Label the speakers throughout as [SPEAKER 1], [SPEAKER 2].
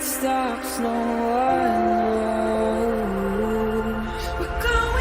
[SPEAKER 1] it stops, no one knows. We're going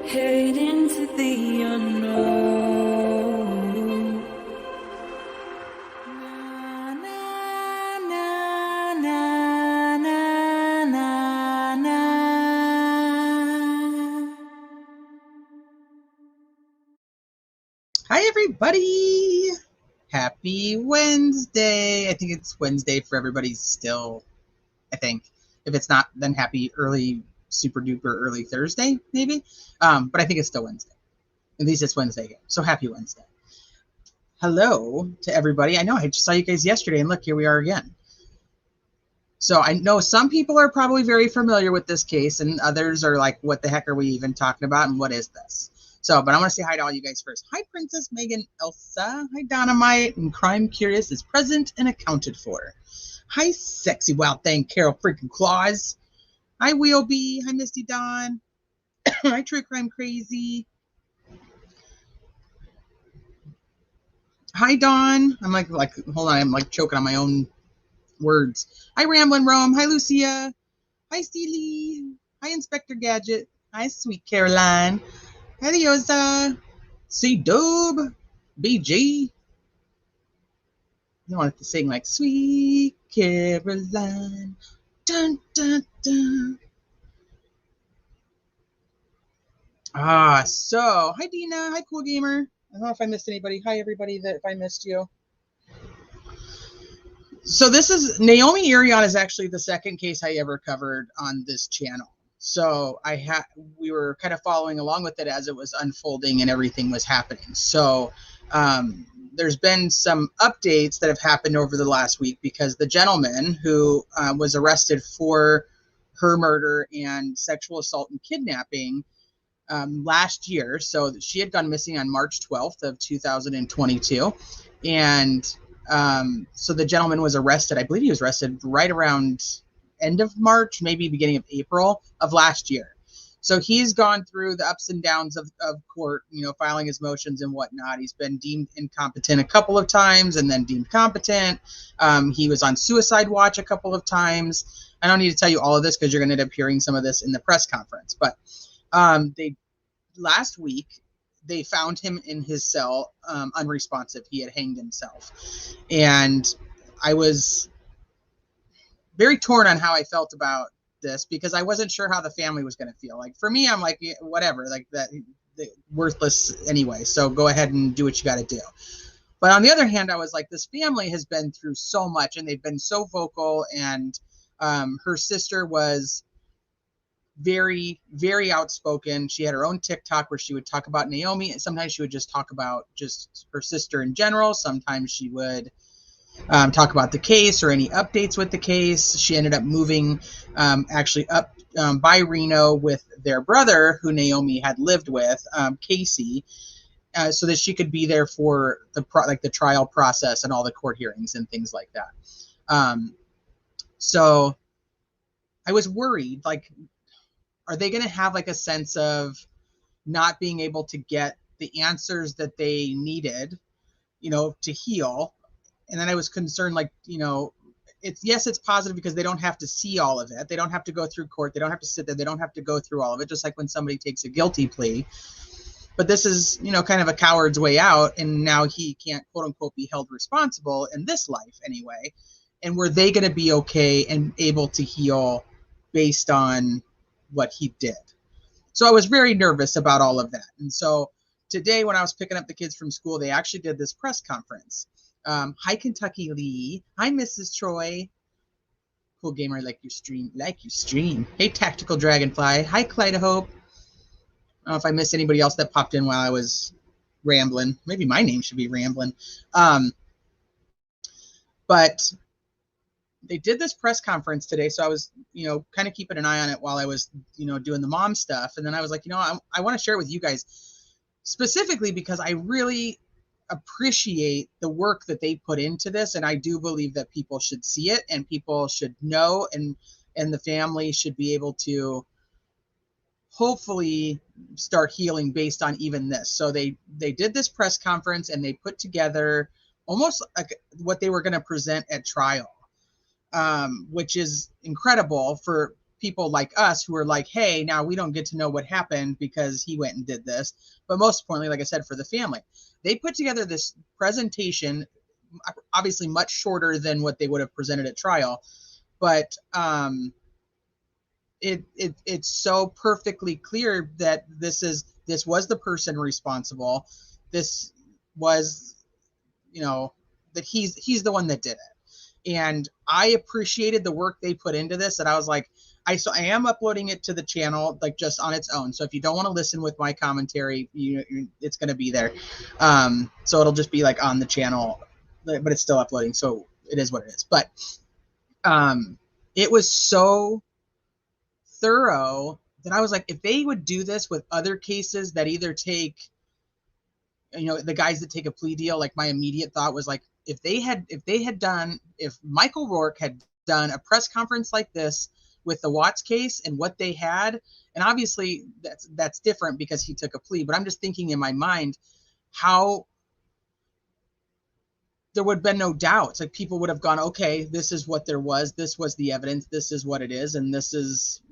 [SPEAKER 1] head into the unknown. Na, na, na, na, na, na, na.
[SPEAKER 2] Hi, everybody. Happy Wednesday. I think it's Wednesday for everybody still, I think. If it's not, then happy early, super duper early Thursday, maybe. But I think it's still Wednesday. At least it's Wednesday here. So happy Wednesday. Hello to everybody. I know I just saw you guys yesterday, and look, here we are again. So I know some people are probably very familiar with this case, and others are like, what the heck are we even talking about, and what is this? So, but I want to say hi to all you guys first. Hi, Princess Megan Elsa. Hi, Dynamite. And Crime Curious is present and accounted for. Hi, Sexy Wild Thing, Carol freaking Claus. Hi, Wheelbee. Hi, Misty Dawn. Hi, True Crime Crazy. Hi, Dawn. I'm like, hold on. I'm like choking on my own words. Hi, Ramblin' Rome. Hi, Lucia. Hi, Steely. Hi, Inspector Gadget. Hi, Sweet Caroline. Hi, Leosa. C-Dub. BG. You want it to sing like Sweet Caroline. Dun, dun, dun. So, hi, Dina. Hi, Cool Gamer. I don't know if I missed anybody. Hi, everybody, if I missed you. So this is, Naomi Irion is actually the second case I ever covered on this channel. So we were kind of following along with it as it was unfolding and everything was happening. So there's been some updates that have happened over the last week because the gentleman who was arrested for her murder and sexual assault and kidnapping last year. So she had gone missing on March 12th of 2022. And so the gentleman was arrested. I believe he was arrested right around end of March, maybe beginning of April of last year. So he's gone through the ups and downs of court, you know, filing his motions and whatnot. He's been deemed incompetent a couple of times and then deemed competent. He was on suicide watch a couple of times. I don't need to tell you all of this because you're going to end up hearing some of this in the press conference. But last week, they found him in his cell unresponsive. He had hanged himself. And I was very torn on how I felt about this because I wasn't sure how the family was going to feel. Like for me, I'm like, yeah, whatever, like that, worthless anyway. So go ahead and do what you got to do. But on the other hand, I was like, this family has been through so much and they've been so vocal. And her sister was very, very outspoken. She had her own TikTok where she would talk about Naomi. And sometimes she would just talk about just her sister in general. Sometimes she would talk about the case or any updates with the case. She ended up moving actually up by Reno with their brother who Naomi had lived with, Casey, so that she could be there for the trial process and all the court hearings and things like that. So I was worried, like, are they going to have like a sense of not being able to get the answers that they needed, you know, to heal? And then I was concerned, like, you know, it's positive because they don't have to see all of it. They don't have to go through court. They don't have to sit there. They don't have to go through all of it, just like when somebody takes a guilty plea. But this is, you know, kind of a coward's way out. And now he can't, quote unquote, be held responsible in this life anyway. And were they going to be okay and able to heal based on what he did? So I was very nervous about all of that. And so today when I was picking up the kids from school, they actually did this press conference. Hi, Kentucky Lee. Hi, Mrs. Troy. Cool gamer, like your stream. Like your stream. Hey, Tactical Dragonfly. Hi, Clyde Hope. I don't know if I missed anybody else that popped in while I was rambling. Maybe my name should be Rambling. But they did this press conference today, so I was, kind of keeping an eye on it while I was, doing the mom stuff. And then I was like, I want to share it with you guys specifically because I really appreciate the work that they put into this, and I do believe that people should see it and people should know, and the family should be able to hopefully start healing based on even this. So they did this press conference and they put together almost like what they were going to present at trial, which is incredible for people like us who are like, hey, now we don't get to know what happened because he went and did this. But most importantly, like I said, for the family, they put together this presentation, obviously much shorter than what they would have presented at trial, but it's so perfectly clear that this was the person responsible. This was, that he's the one that did it. And I appreciated the work they put into this, that I was like, I am uploading it to the channel, like just on its own. So if you don't want to listen with my commentary, it's going to be there. So it'll just be like on the channel, but it's still uploading. So it is what it is. But it was so thorough that I was like, if they would do this with other cases that either take, the guys that take a plea deal, like my immediate thought was like, if Michael Rourke had done a press conference like this with the Watts case and what they had, and obviously that's different because he took a plea, but I'm just thinking in my mind how there would have been no doubts. Like people would have gone, okay, this is what there was, this was the evidence, this is what it is, and this is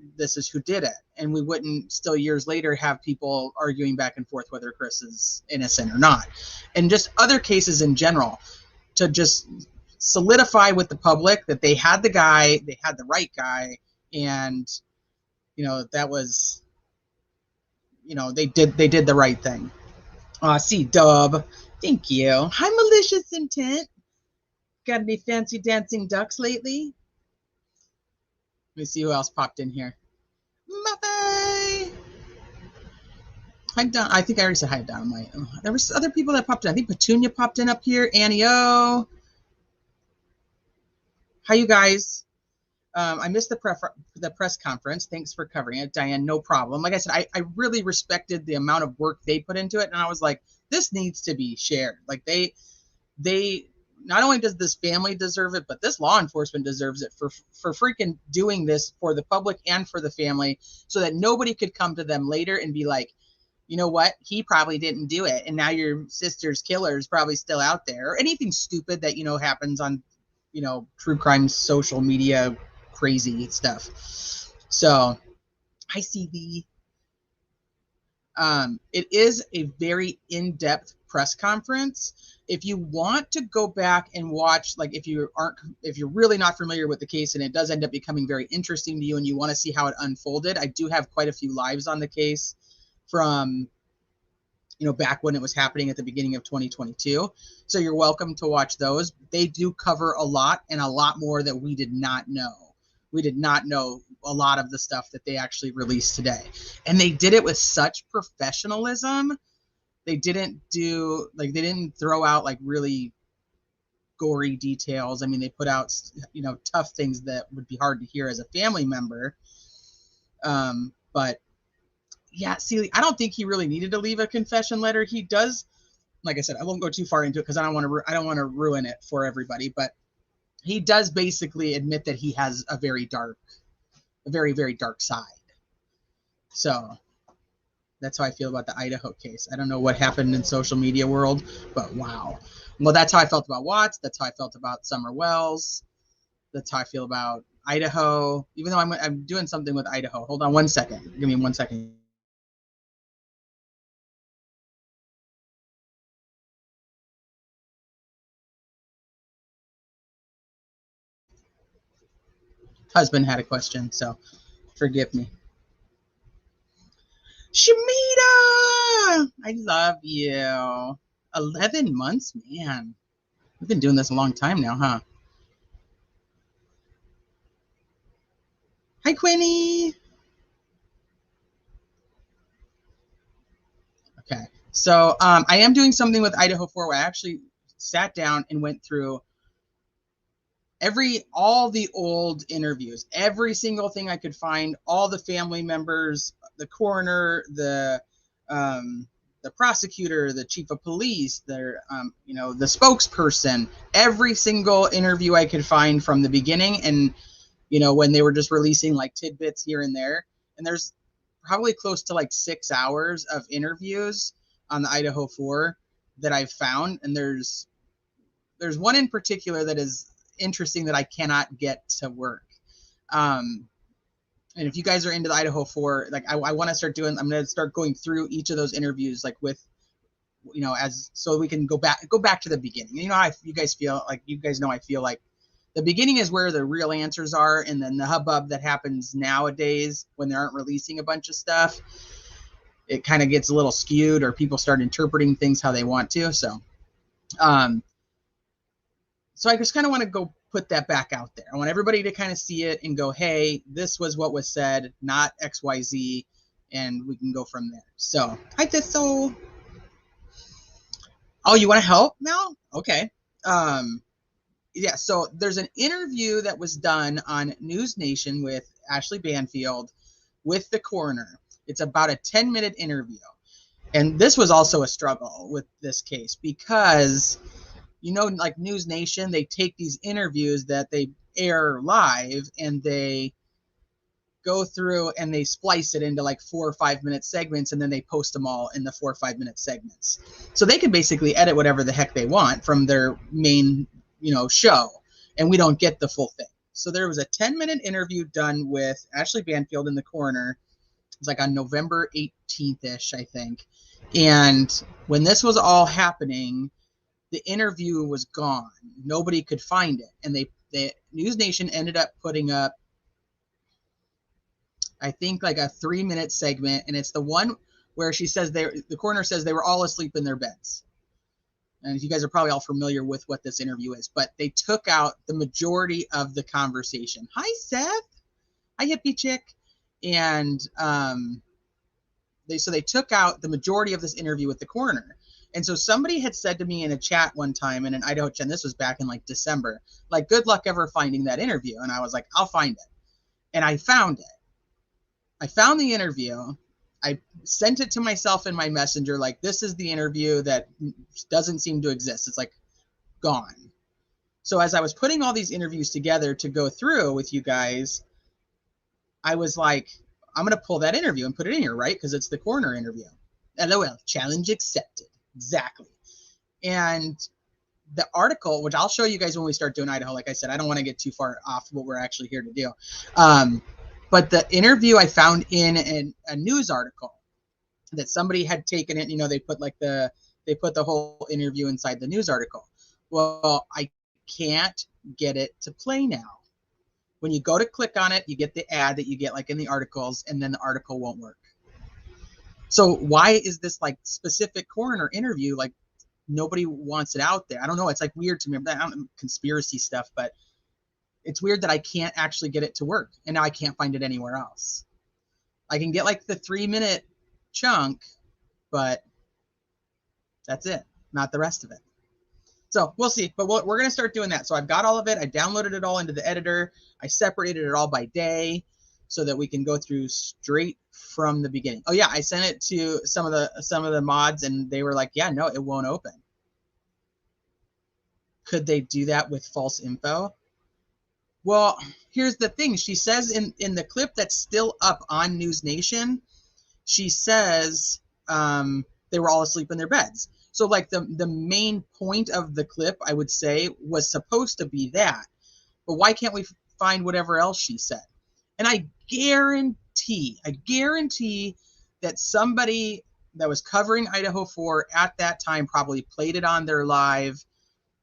[SPEAKER 2] who did it. And we wouldn't still years later have people arguing back and forth whether Chris is innocent or not. And just other cases in general, to just solidify with the public that they had the guy, they had the right guy, and that was, they did the right thing. See, Dub, thank you. Hi, Malicious Intent. Got any fancy dancing ducks lately? Let me see who else popped in here. Muffy! Hi, Don. I think I already said hi, Don. There were other people that popped in. I think Petunia popped in up here. Annie O. Hi, you guys. I missed the press conference. Thanks for covering it, Diane. No problem. Like I said, I really respected the amount of work they put into it, and I was like, this needs to be shared. Like they not only does this family deserve it, but this law enforcement deserves it for freaking doing this for the public and for the family, so that nobody could come to them later and be like, you know what, he probably didn't do it, and now your sister's killer is probably still out there, or anything stupid that happens on true crime social media crazy stuff. So I see it is a very in-depth press conference. If you want to go back and watch, like if you're really not familiar with the case and it does end up becoming very interesting to you and you want to see how it unfolded, I do have quite a few lives on the case from back when it was happening at the beginning of 2022. So you're welcome to watch those. They do cover a lot, and a lot more that we did not know. We did not know a lot of the stuff that they actually released today. And they did it with such professionalism. They didn't throw out like really gory details. I mean, they put out, tough things that would be hard to hear as a family member. But yeah, see, I don't think he really needed to leave a confession letter. He does, like I said, I won't go too far into it because I don't want to ruin it for everybody, but he does basically admit that he has a very, very dark side. So that's how I feel about the Idaho case. I don't know what happened in social media world, but wow. Well, that's how I felt about Watts. That's how I felt about Summer Wells. That's how I feel about Idaho, even though I'm doing something with Idaho. Hold on one second. Give me 1 second. Husband had a question, so forgive me. Shamita, I love you. 11 months, man. We've been doing this a long time now, huh? Hi, Quinny. Okay. So I am doing something with Idaho 4 where I actually sat down and went through all the old interviews, every single thing I could find, all the family members, the coroner, the prosecutor, the chief of police, the spokesperson, every single interview I could find from the beginning, and when they were just releasing like tidbits here and there. And there's probably close to like 6 hours of interviews on the Idaho 4 that I've found, and there's one in particular that is interesting that I cannot get to work. And if you guys are into the Idaho 4, like I want to start doing, I'm going to start going through each of those interviews, like with, as so we can go back to the beginning. You guys feel like, I feel like the beginning is where the real answers are, and then the hubbub that happens nowadays when they aren't releasing a bunch of stuff, it kind of gets a little skewed, or people start interpreting things how they want to. So I just kind of want to go put that back out there. I want everybody to kind of see it and go, hey, this was what was said, not XYZ, and we can go from there. So, hi, Thistle. Oh, you want to help, Mel? Okay. Yeah, so there's an interview that was done on News Nation with Ashley Banfield with the coroner. It's about a 10-minute interview. And this was also a struggle with this case because, like News Nation, they take these interviews that they air live and they go through and they splice it into like 4 or 5 minute segments, and then they post them all in the 4 or 5 minute segments. So they can basically edit whatever the heck they want from their main show, and we don't get the full thing. So there was a 10-minute interview done with Ashley Banfield in the coroner. It was like on November 18th-ish, I think. And when this was all happening, the interview was gone. Nobody could find it. And the News Nation ended up putting up, I think, like a 3-minute segment, and it's the one where she says the coroner says they were all asleep in their beds. And you guys are probably all familiar with what this interview is, but they took out the majority of the conversation. Hi, Seth. Hi, hippie chick. And they took out the majority of this interview with the coroner. And so somebody had said to me in a chat one time in an Idaho chat, and this was back in like December, like, good luck ever finding that interview. And I was like, I'll find it. And I found it. I found the interview. I sent it to myself in my messenger, like, this is the interview that doesn't seem to exist. It's like gone. So as I was putting all these interviews together to go through with you guys, I was like, I'm going to pull that interview and put it in here, right? Because it's the coroner interview. LOL, challenge accepted. Exactly. And the article, which I'll show you guys when we start doing Idaho, like I said, I don't want to get too far off what we're actually here to do. But the interview I found in a news article that somebody had taken it, they put the whole interview inside the news article. Well, I can't get it to play now. When you go to click on it, you get the ad that you get like in the articles, and then the article won't work. So why is this like specific coroner interview, like nobody wants it out there? I don't know. It's like weird to me. I don't know, conspiracy stuff, but it's weird that I can't actually get it to work, and now I can't find it anywhere else. I can get like the 3-minute chunk, but that's it, not the rest of it. So we'll see, but we're going to start doing that. So I've got all of it. I downloaded it all into the editor. I separated it all by day so that we can go through straight from the beginning. Oh yeah, I sent it to some of the mods, and they were like, yeah, no, it won't open. Could they do that with false info? Well, here's the thing. She says in the clip that's still up on News Nation, she says they were all asleep in their beds. So like the main point of the clip, I would say, was supposed to be that. But why can't we find whatever else she said? And I guarantee that somebody that was covering Idaho 4 at that time probably played it on their live,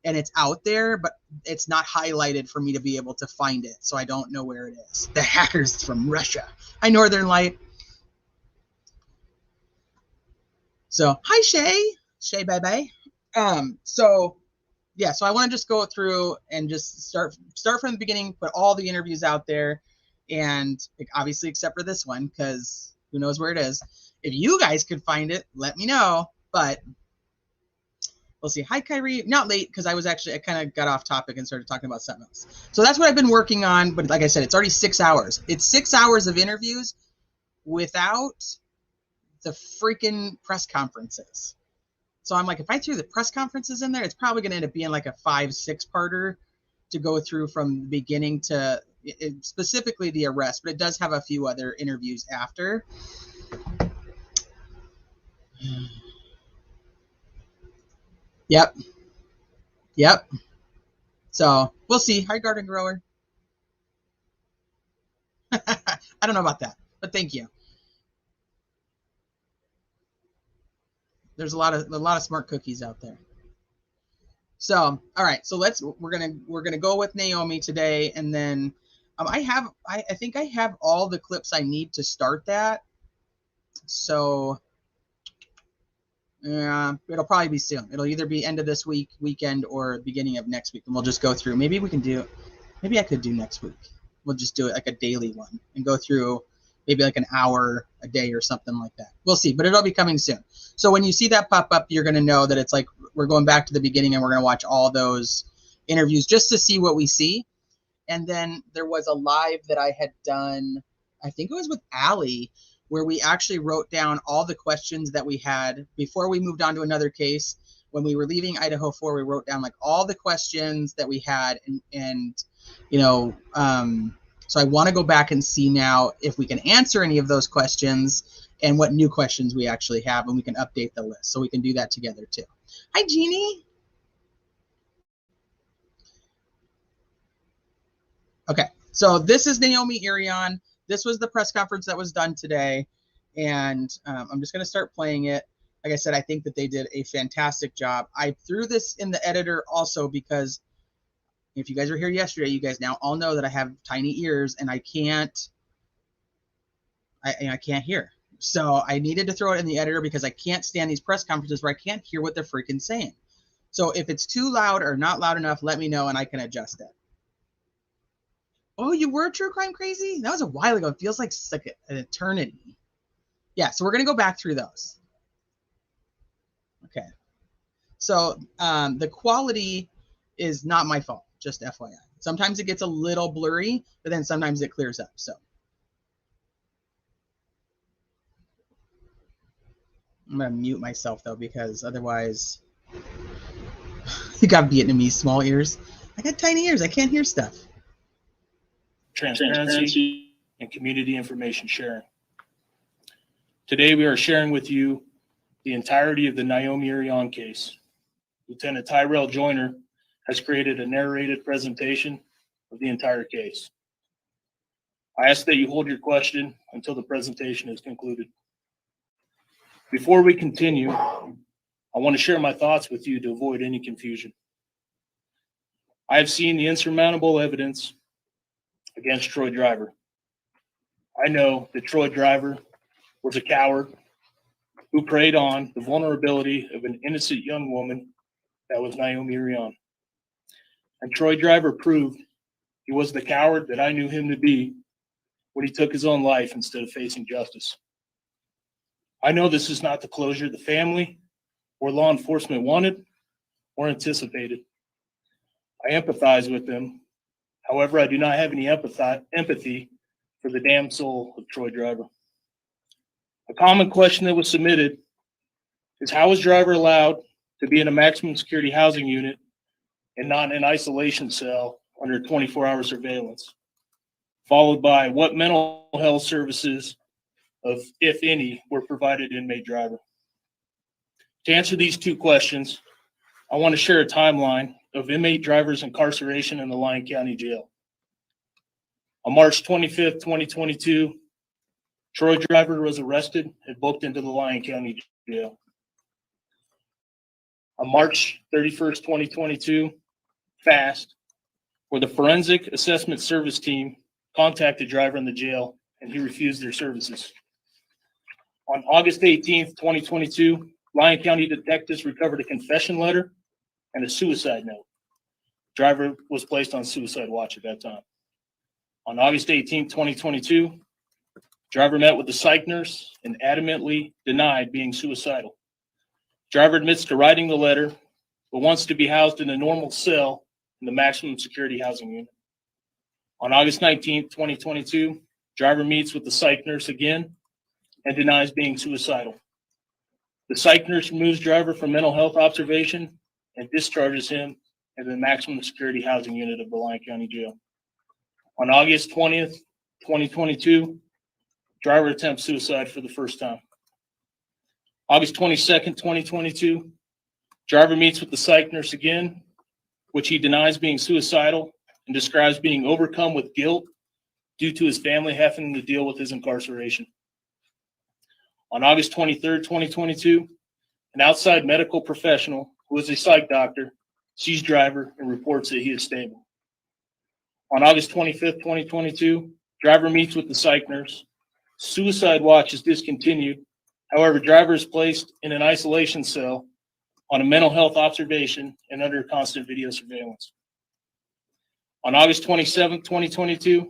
[SPEAKER 2] and it's out there, but it's not highlighted for me to be able to find it. So I don't know where it is. The hackers from Russia. Hi, Northern Light. So, hi, Shay. Shay, bye-bye. So I want to just go through and just start from the beginning, put all the interviews out there, And obviously, except for this one, because who knows where it is. If you guys could find it, let me know. But we'll see. Hi, Kyrie. Not late, because I kind of got off topic and started talking about something else. So that's what I've been working on. But like I said, it's already 6 hours. It's 6 hours of interviews without the freaking press conferences. So I'm like, if I threw the press conferences in there, it's probably going to end up being like a 5-6 parter to go through from the beginning to specifically the arrest, but it does have a few other interviews after. Yep. So we'll see. Hi, garden grower. I don't know about that, but thank you. There's a lot of smart cookies out there. So, all right. So we're gonna go with Naomi today, and then I think I have all the clips I need to start that. So yeah, it'll probably be soon. It'll either be end of this weekend, or beginning of next week, and we'll just go through. Maybe I could do next week. We'll just do it like a daily one and go through maybe like an hour a day or something like that. We'll see, but it'll be coming soon. So when you see that pop up, you're going to know that it's like we're going back to the beginning, and we're going to watch all those interviews just to see what we see. And then there was a live that I had done, I think it was with Allie, where we actually wrote down all the questions that we had before we moved on to another case. When we were leaving Idaho 4, we wrote down like all the questions that we had, and you know, so I want to go back and see now if we can answer any of those questions and what new questions we actually have, and we can update the list. So we can do that together too. Hi, Jeannie. Okay, so this is Naomi Irion. This was the press conference that was done today, and I'm just going to start playing it. Like I said, I think that they did a fantastic job. I threw this in the editor also because if you guys were here yesterday, you guys now all know that I have tiny ears and I can't hear. So I needed to throw it in the editor because I can't stand these press conferences where I can't hear what they're freaking saying. So if it's too loud or not loud enough, let me know and I can adjust it. Oh, you were true crime crazy? That was a while ago. It feels like an eternity. Yeah, so we're going to go back through those. Okay. So the quality is not my fault, just FYI. Sometimes it gets a little blurry, but then sometimes it clears up. So I'm going to mute myself, though, because otherwise you got Vietnamese small ears. I got tiny ears. I can't hear stuff.
[SPEAKER 3] Transparency and community information sharing. Today we are sharing with you the entirety of the Naomi Irion case. Lieutenant Tyrell Joyner has created a narrated presentation of the entire case. I ask that you hold your question until the presentation is concluded. Before we continue, I want to share my thoughts with you to avoid any confusion. I have seen the insurmountable evidence against Troy Driver. I know that Troy Driver was a coward who preyed on the vulnerability of an innocent young woman that was Naomi Irion. And Troy Driver proved he was the coward that I knew him to be when he took his own life instead of facing justice. I know this is not the closure the family or law enforcement wanted or anticipated. I empathize with them. However, I do not have any empathy for the damned soul of Troy Driver. A common question that was submitted is, how was Driver allowed to be in a maximum security housing unit and not in an isolation cell under 24-hour surveillance? Followed by, what mental health services, if any, were provided to inmate Driver? To answer these two questions, I want to share a timeline of inmate Driver's incarceration in the Lyon County Jail. On March 25th, 2022, Troy Driver was arrested and booked into the Lyon County Jail. On March 31st, 2022, FAST, where the Forensic Assessment Service Team contacted Driver in the jail, and he refused their services. On August 18th, 2022, Lyon County detectives recovered a confession letter and a suicide note. Driver was placed on suicide watch at that time. On August 18, 2022, driver met with the psych nurse and adamantly denied being suicidal. Driver admits to writing the letter, but wants to be housed in a normal cell in the maximum security housing unit. On August 19, 2022, driver meets with the psych nurse again and denies being suicidal. The psych nurse removes driver from mental health observation and discharges him in the maximum security housing unit of the Lyon County Jail. On August 20th, 2022, driver attempts suicide for the first time. August 22nd, 2022, driver meets with the psych nurse again, which he denies being suicidal and describes being overcome with guilt due to his family having to deal with his incarceration. On August 23rd, 2022, an outside medical professional who is a psych doctor sees driver and reports that he is stable. On August 25th, 2022, driver meets with the psych nurse. Suicide watch is discontinued. However, driver is placed in an isolation cell on a mental health observation and under constant video surveillance. On August 27th, 2022,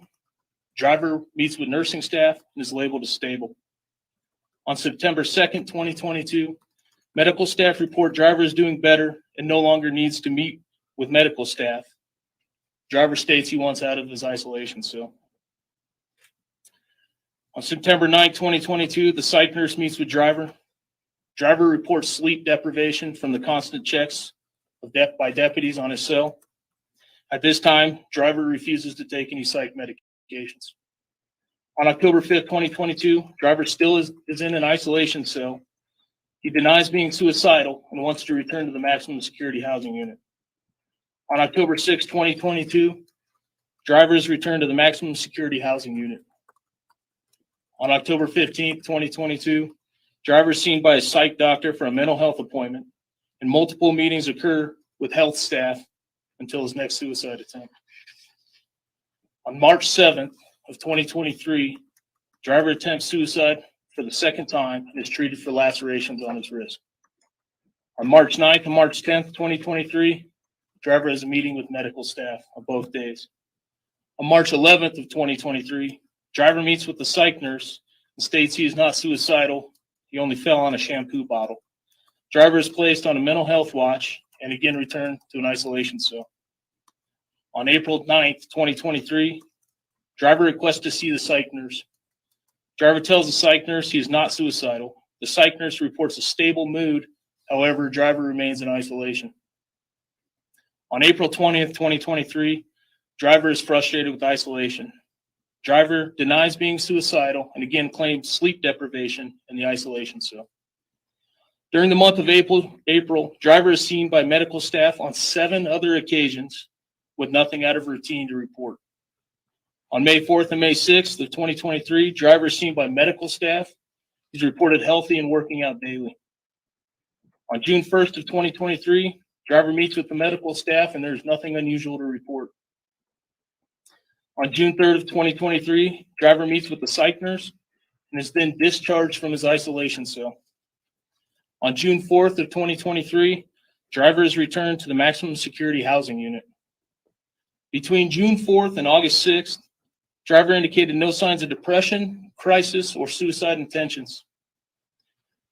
[SPEAKER 3] driver meets with nursing staff and is labeled as stable. On September 2nd, 2022, medical staff report driver is doing better and no longer needs to meet with medical staff. Driver states he wants out of his isolation cell. On September 9th, 2022, the psych nurse meets with driver. Driver reports sleep deprivation from the constant checks by deputies on his cell. At this time, driver refuses to take any psych medications. On October 5th, 2022, driver still is in an isolation cell. He denies being suicidal and wants to return to the maximum security housing unit. On October 6, 2022, driver is returned to the maximum security housing unit. On October 15, 2022, driver is seen by a psych doctor for a mental health appointment, and multiple meetings occur with health staff until his next suicide attempt. On March 7th of 2023, driver attempts suicide for the second time and is treated for lacerations on his wrist. On March 9th and March 10th, 2023, driver has a meeting with medical staff on both days. On March 11th of 2023, driver meets with the psych nurse and states he is not suicidal. He only fell on a shampoo bottle. Driver is placed on a mental health watch and again returned to an isolation cell. On April 9th, 2023, driver requests to see the psych nurse. Driver tells the psych nurse he is not suicidal. The psych nurse reports a stable mood. However, driver remains in isolation. On April 20th, 2023, driver is frustrated with isolation. Driver denies being suicidal and again claims sleep deprivation in the isolation cell. During the month of April, driver is seen by medical staff on 7 other occasions with nothing out of routine to report. On May 4th and May 6th of 2023, driver is seen by medical staff. He's reported healthy and working out daily. On June 1st of 2023, driver meets with the medical staff and there's nothing unusual to report. On June 3rd of 2023, driver meets with the psych nurse and is then discharged from his isolation cell. On June 4th of 2023, driver is returned to the maximum security housing unit. Between June 4th and August 6th, driver indicated no signs of depression, crisis, or suicide intentions.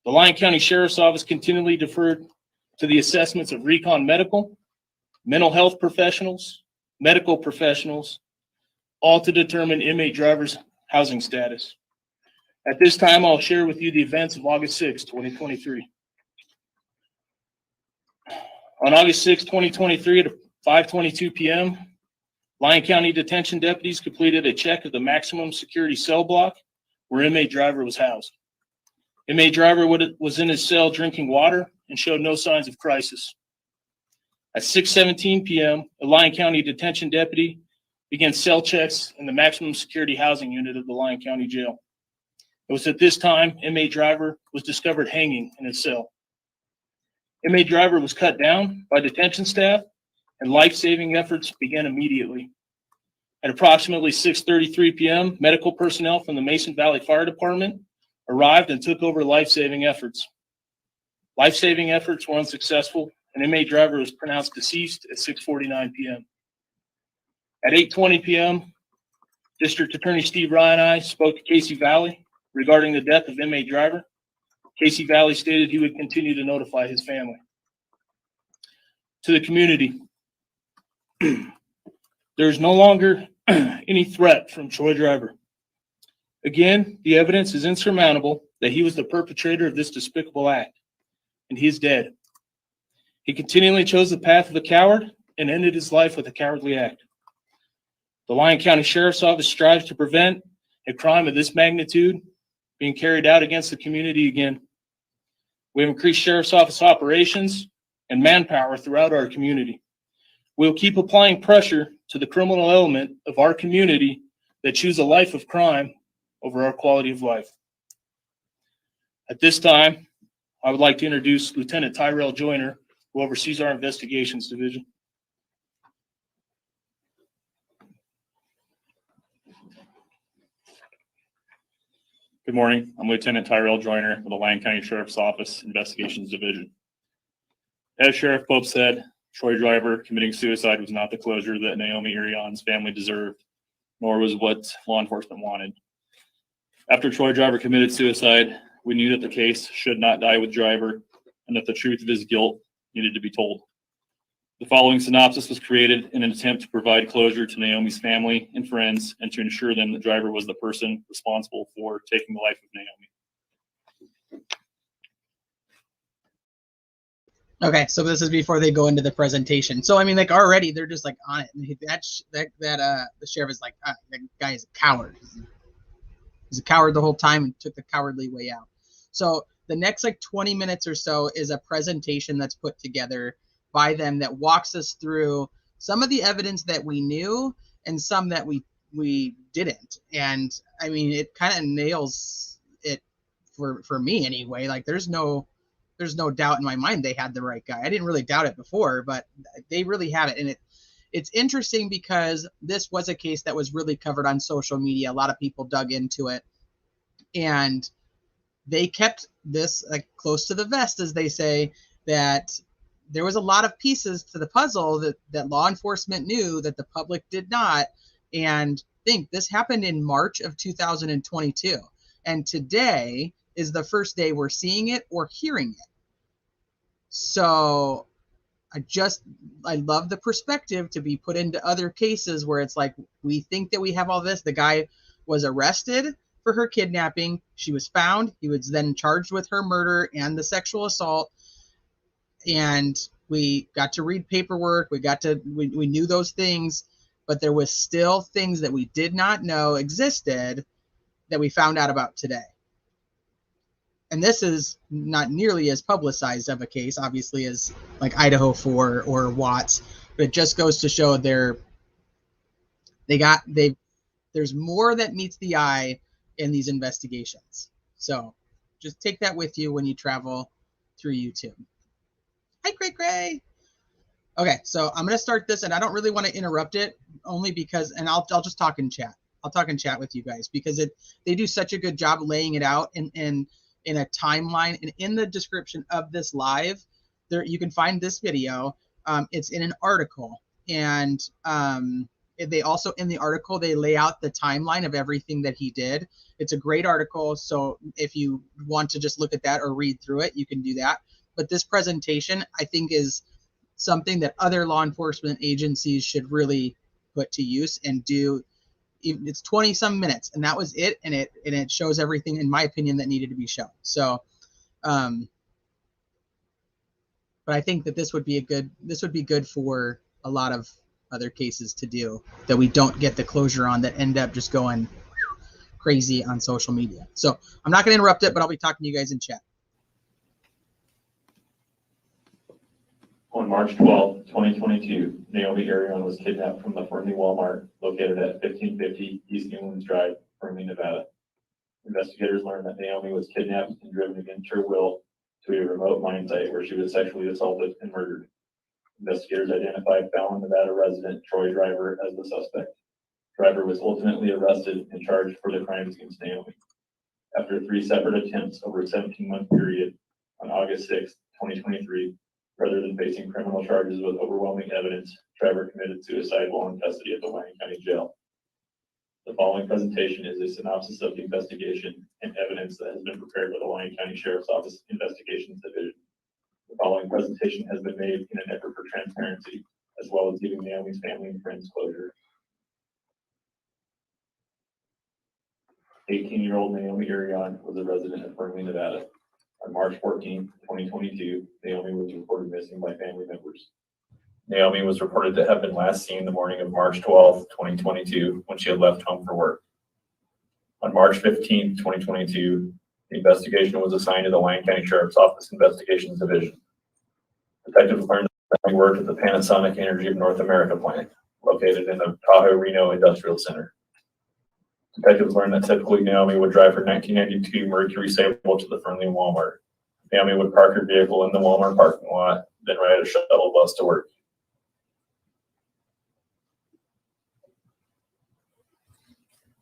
[SPEAKER 3] The Lyon County Sheriff's Office continually deferred to the assessments of recon medical, mental health professionals, medical professionals, all to determine inmate driver's housing status. At this time, I'll share with you the events of August 6, 2023. On August 6, 2023 at 5:22 p.m., Lyon County detention deputies completed a check of the maximum security cell block where inmate driver was housed. Inmate driver was in his cell drinking water and showed no signs of crisis. At 6:17 p.m., a Lyon County detention deputy began cell checks in the maximum security housing unit of the Lyon County Jail. It was at this time inmate driver was discovered hanging in his cell. Inmate driver was cut down by detention staff and life-saving efforts began immediately. At approximately 6:33 p.m., medical personnel from the Mason Valley Fire Department arrived and took over life-saving efforts. Life-saving efforts were unsuccessful and inmate driver was pronounced deceased at 6:49 p.m. At 8:20 p.m., District Attorney Steve Ryan and I spoke to Casey Valley regarding the death of inmate driver. Casey Valley stated he would continue to notify his family. To the community, there is no longer any threat from Troy Driver. Again, the evidence is insurmountable that he was the perpetrator of this despicable act, and he is dead. He continually chose the path of a coward and ended his life with a cowardly act. The Lyon County Sheriff's Office strives to prevent a crime of this magnitude being carried out against the community again. We have increased Sheriff's Office operations and manpower throughout our community. We'll keep applying pressure to the criminal element of our community that choose a life of crime over our quality of life. At this time, I would like to introduce Lieutenant Tyrell Joyner, who oversees our investigations division.
[SPEAKER 4] Good morning. I'm Lieutenant Tyrell Joyner of the Lyon County Sheriff's Office Investigations Division. As Sheriff Pope said, Troy Driver committing suicide was not the closure that Naomi Irion's family deserved, nor was what law enforcement wanted. After Troy Driver committed suicide, we knew that the case should not die with Driver and that the truth of his guilt needed to be told. The following synopsis was created in an attempt to provide closure to Naomi's family and friends and to ensure them that Driver was the person responsible for taking the life of Naomi.
[SPEAKER 2] Okay, so this is before they go into the presentation. So I mean, like already they're just like on it, and the sheriff is like, that guy is a coward. He's a coward the whole time and took the cowardly way out. So the next like 20 minutes or so is a presentation that's put together by them that walks us through some of the evidence that we knew and some that we didn't. And I mean, it kind of nails it for me anyway. Like there's no doubt in my mind they had the right guy. I didn't really doubt it before, but they really had it. And it's interesting because this was a case that was really covered on social media. A lot of people dug into it, and they kept this like close to the vest, as they say, that there was a lot of pieces to the puzzle that law enforcement knew that the public did not. And think this happened in March of 2022. And today is the first day we're seeing it or hearing it. So I love the perspective to be put into other cases where it's like, we think that we have all this. The guy was arrested for her kidnapping. She was found. He was then charged with her murder and the sexual assault. And we got to read paperwork. We knew those things, but there was still things that we did not know existed that we found out about today. And this is not nearly as publicized of a case, obviously, as like Idaho 4 or Watts, but it just goes to show there's more that meets the eye in these investigations. So just take that with you when you travel through YouTube. Hi, Cray. Okay, so I'm going to start this, and I don't really want to interrupt it, only because, and I'll just talk in chat. I'll talk in chat with you guys because they do such a good job laying it out in a timeline. And in the description of this live, there you can find this video. It's in an article, and they also in the article they lay out the timeline of everything that he did. It's a great article, so if you want to just look at that or read through it, you can do that. But this presentation, I think, is something that other law enforcement agencies should really put to use and do. It's 20 some minutes, and that was it. And it shows everything, in my opinion, that needed to be shown. So, but I think that this would be good for a lot of other cases to do that we don't get the closure on, that end up just going crazy on social media. So I'm not going to interrupt it, but I'll be talking to you guys in chat.
[SPEAKER 4] On March 12, 2022, Naomi Irion was kidnapped from the Fernley Walmart located at 1550 East Newlands Drive, Fernley, Nevada. Investigators learned that Naomi was kidnapped and driven against her will to a remote mine site where she was sexually assaulted and murdered. Investigators identified Fallon, Nevada resident Troy Driver as the suspect. Driver was ultimately arrested and charged for the crimes against Naomi. After 3 separate attempts over a 17-month period, on August 6, 2023, rather than facing criminal charges with overwhelming evidence, Driver committed suicide while in custody at the Lyon County Jail. The following presentation is a synopsis of the investigation and evidence that has been prepared by the Lyon County Sheriff's Office Investigations Division. The following presentation has been made in an effort for transparency, as well as giving Naomi's family and friends closure. 18-year-old Naomi Irion was a resident of Fernley, Nevada. On March 14, 2022, Naomi was reported missing by family members. Naomi was reported to have been last seen the morning of March 12, 2022, when she had left home for work. On March 15, 2022, the investigation was assigned to the Lyon County Sheriff's Office Investigations Division. Detectives learned that Naomi worked at the Panasonic Energy of North America plant, located in the Tahoe Reno Industrial Center. Detectives learned that typically Naomi would drive her 1992 Mercury Sable to the Fernley Walmart. Naomi would park her vehicle in the Walmart parking lot, then ride a shuttle bus to work.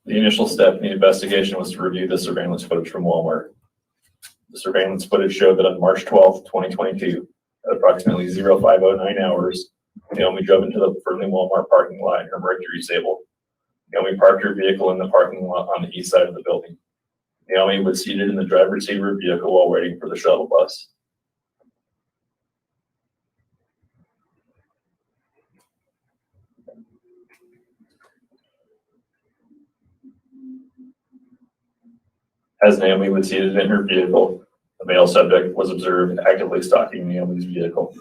[SPEAKER 4] The initial step in the investigation was to review the surveillance footage from Walmart. The surveillance footage showed that on March 12, 2022, at approximately 0509 hours, Naomi drove into the Fernley Walmart parking lot in her Mercury Sable. Naomi parked her vehicle in the parking lot on the east side of the building. Naomi was seated in the driver's seat of her vehicle while waiting for the shuttle bus. As Naomi was seated in her vehicle, the male subject was observed actively stalking Naomi's vehicle.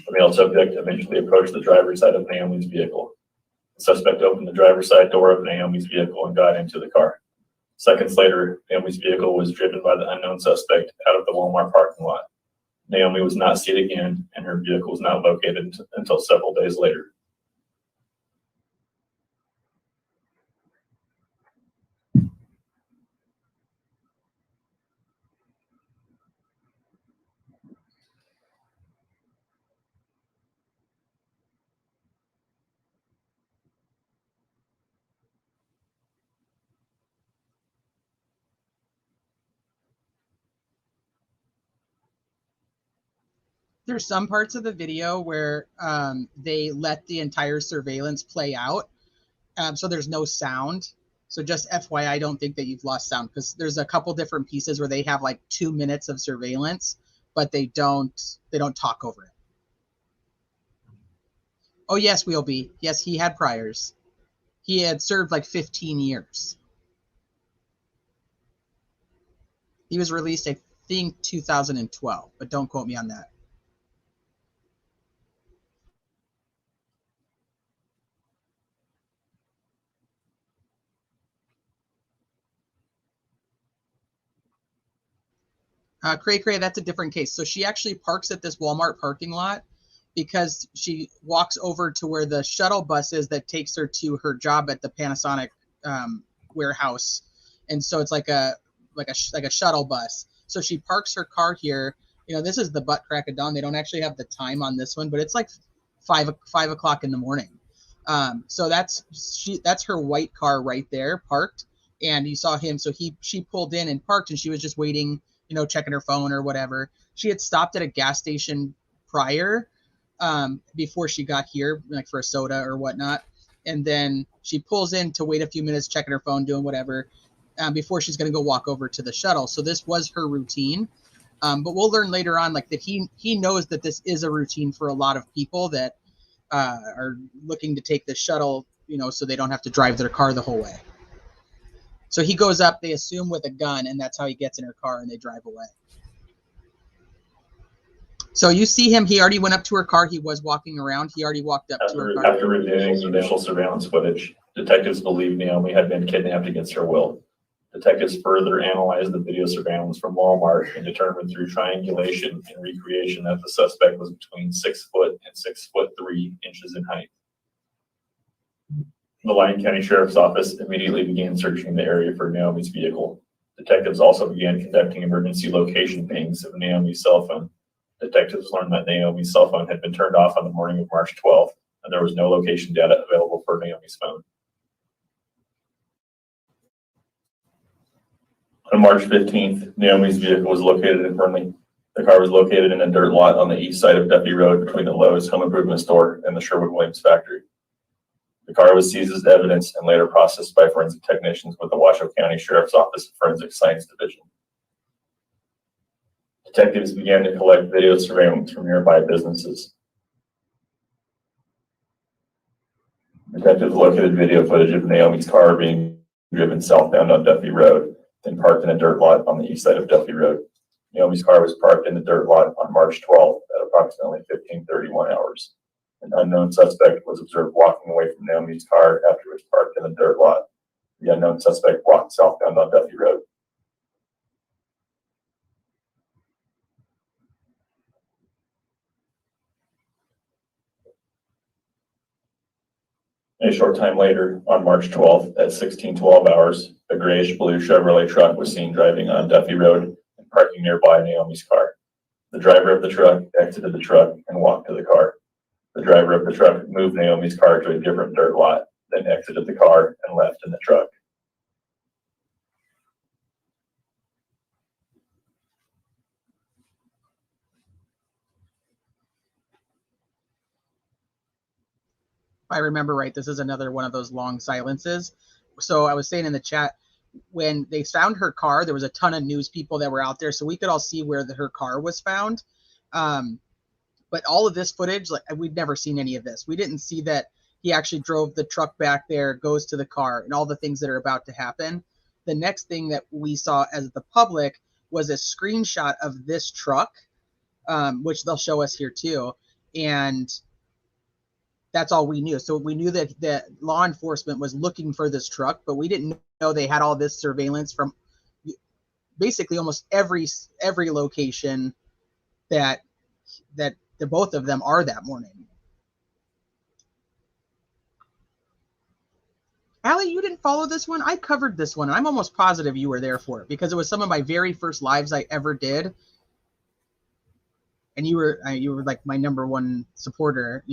[SPEAKER 4] The male subject eventually approached the driver's side of Naomi's vehicle. The suspect opened the driver's side door of Naomi's vehicle and got into the car. Seconds later, Naomi's vehicle was driven by the unknown suspect out of the Walmart parking lot. Naomi was not seen again, and her vehicle was not located until several days later.
[SPEAKER 2] There's some parts of the video where they let the entire surveillance play out. So there's no sound. So just FYI, I don't think that you've lost sound, because there's a couple different pieces where they have like 2 minutes of surveillance, but they don't talk over it. Oh yes, Wheelby. Yes, he had priors. He had served like 15 years. He was released, I think, 2012, but don't quote me on that. Cray, that's a different case. So she actually parks at this Walmart parking lot because she walks over to where the shuttle bus is that takes her to her job at the Panasonic warehouse. And so it's like a shuttle bus. So she parks her car here. You know, this is the butt crack of dawn. They don't actually have the time on this one, but it's like 5 o'clock in the morning. So that's her white car right there parked. And you saw him. So she pulled in and parked, and she was just waiting, you know, checking her phone or whatever. She had stopped at a gas station prior, before she got here, like for a soda or whatnot. And then she pulls in to wait a few minutes, checking her phone, doing whatever, before she's going to go walk over to the shuttle. So this was her routine. But we'll learn later on, like, that he knows that this is a routine for a lot of people that are looking to take the shuttle, you know, so they don't have to drive their car the whole way. So he goes up, they assume with a gun, and that's how he gets in her car, and they drive away. So you see him, he already went up to her car. He was walking around. He already walked up to her car.
[SPEAKER 4] After reviewing the initial surveillance footage, detectives believe Naomi had been kidnapped against her will. Detectives further analyzed the video surveillance from Walmart and determined through triangulation and recreation that the suspect was between 6 foot and 6'3" in height. The Lyon County Sheriff's Office immediately began searching the area for Naomi's vehicle. Detectives also began conducting emergency location pings of Naomi's cell phone. Detectives learned that Naomi's cell phone had been turned off on the morning of March 12th, and there was no location data available for Naomi's phone. On March 15th, Naomi's vehicle was located in Fernley. The car was located in a dirt lot on the east side of Duffy Road between the Lowe's Home Improvement Store and the Sherwood Williams factory. The car was seized as evidence and later processed by forensic technicians with the Washoe County Sheriff's Office Forensic Science Division. Detectives began to collect video surveillance from nearby businesses. Detectives located video footage of Naomi's car being driven southbound on Duffy Road, then parked in a dirt lot on the east side of Duffy Road. Naomi's car was parked in the dirt lot on March 12th at approximately 15:31 hours. An unknown suspect was observed walking away from Naomi's car after it was parked in the dirt lot. The unknown suspect walked southbound on Duffy Road. A short time later, on March 12th at 16:12 hours, a grayish-blue Chevrolet truck was seen driving on Duffy Road and parking nearby Naomi's car. The driver of the truck exited the truck and walked to the car. The driver of the truck moved Naomi's car to a different dirt lot, then exited the car and left in the truck.
[SPEAKER 2] If I remember right, this is another one of those long silences. So I was saying in the chat, when they found her car, there was a ton of news people that were out there, so we could all see where her car was found. But all of this footage, like, we'd never seen any of this. We didn't see that he actually drove the truck back there, goes to the car, and all the things that are about to happen. The next thing that we saw as the public was a screenshot of this truck, which they'll show us here too. And that's all we knew. So we knew that law enforcement was looking for this truck, but we didn't know they had all this surveillance from basically almost every location that the both of them are that morning. Allie, you didn't follow this one? I covered this one. I'm almost positive you were there for it because it was some of my very first lives I ever did. And you were like my number one supporter,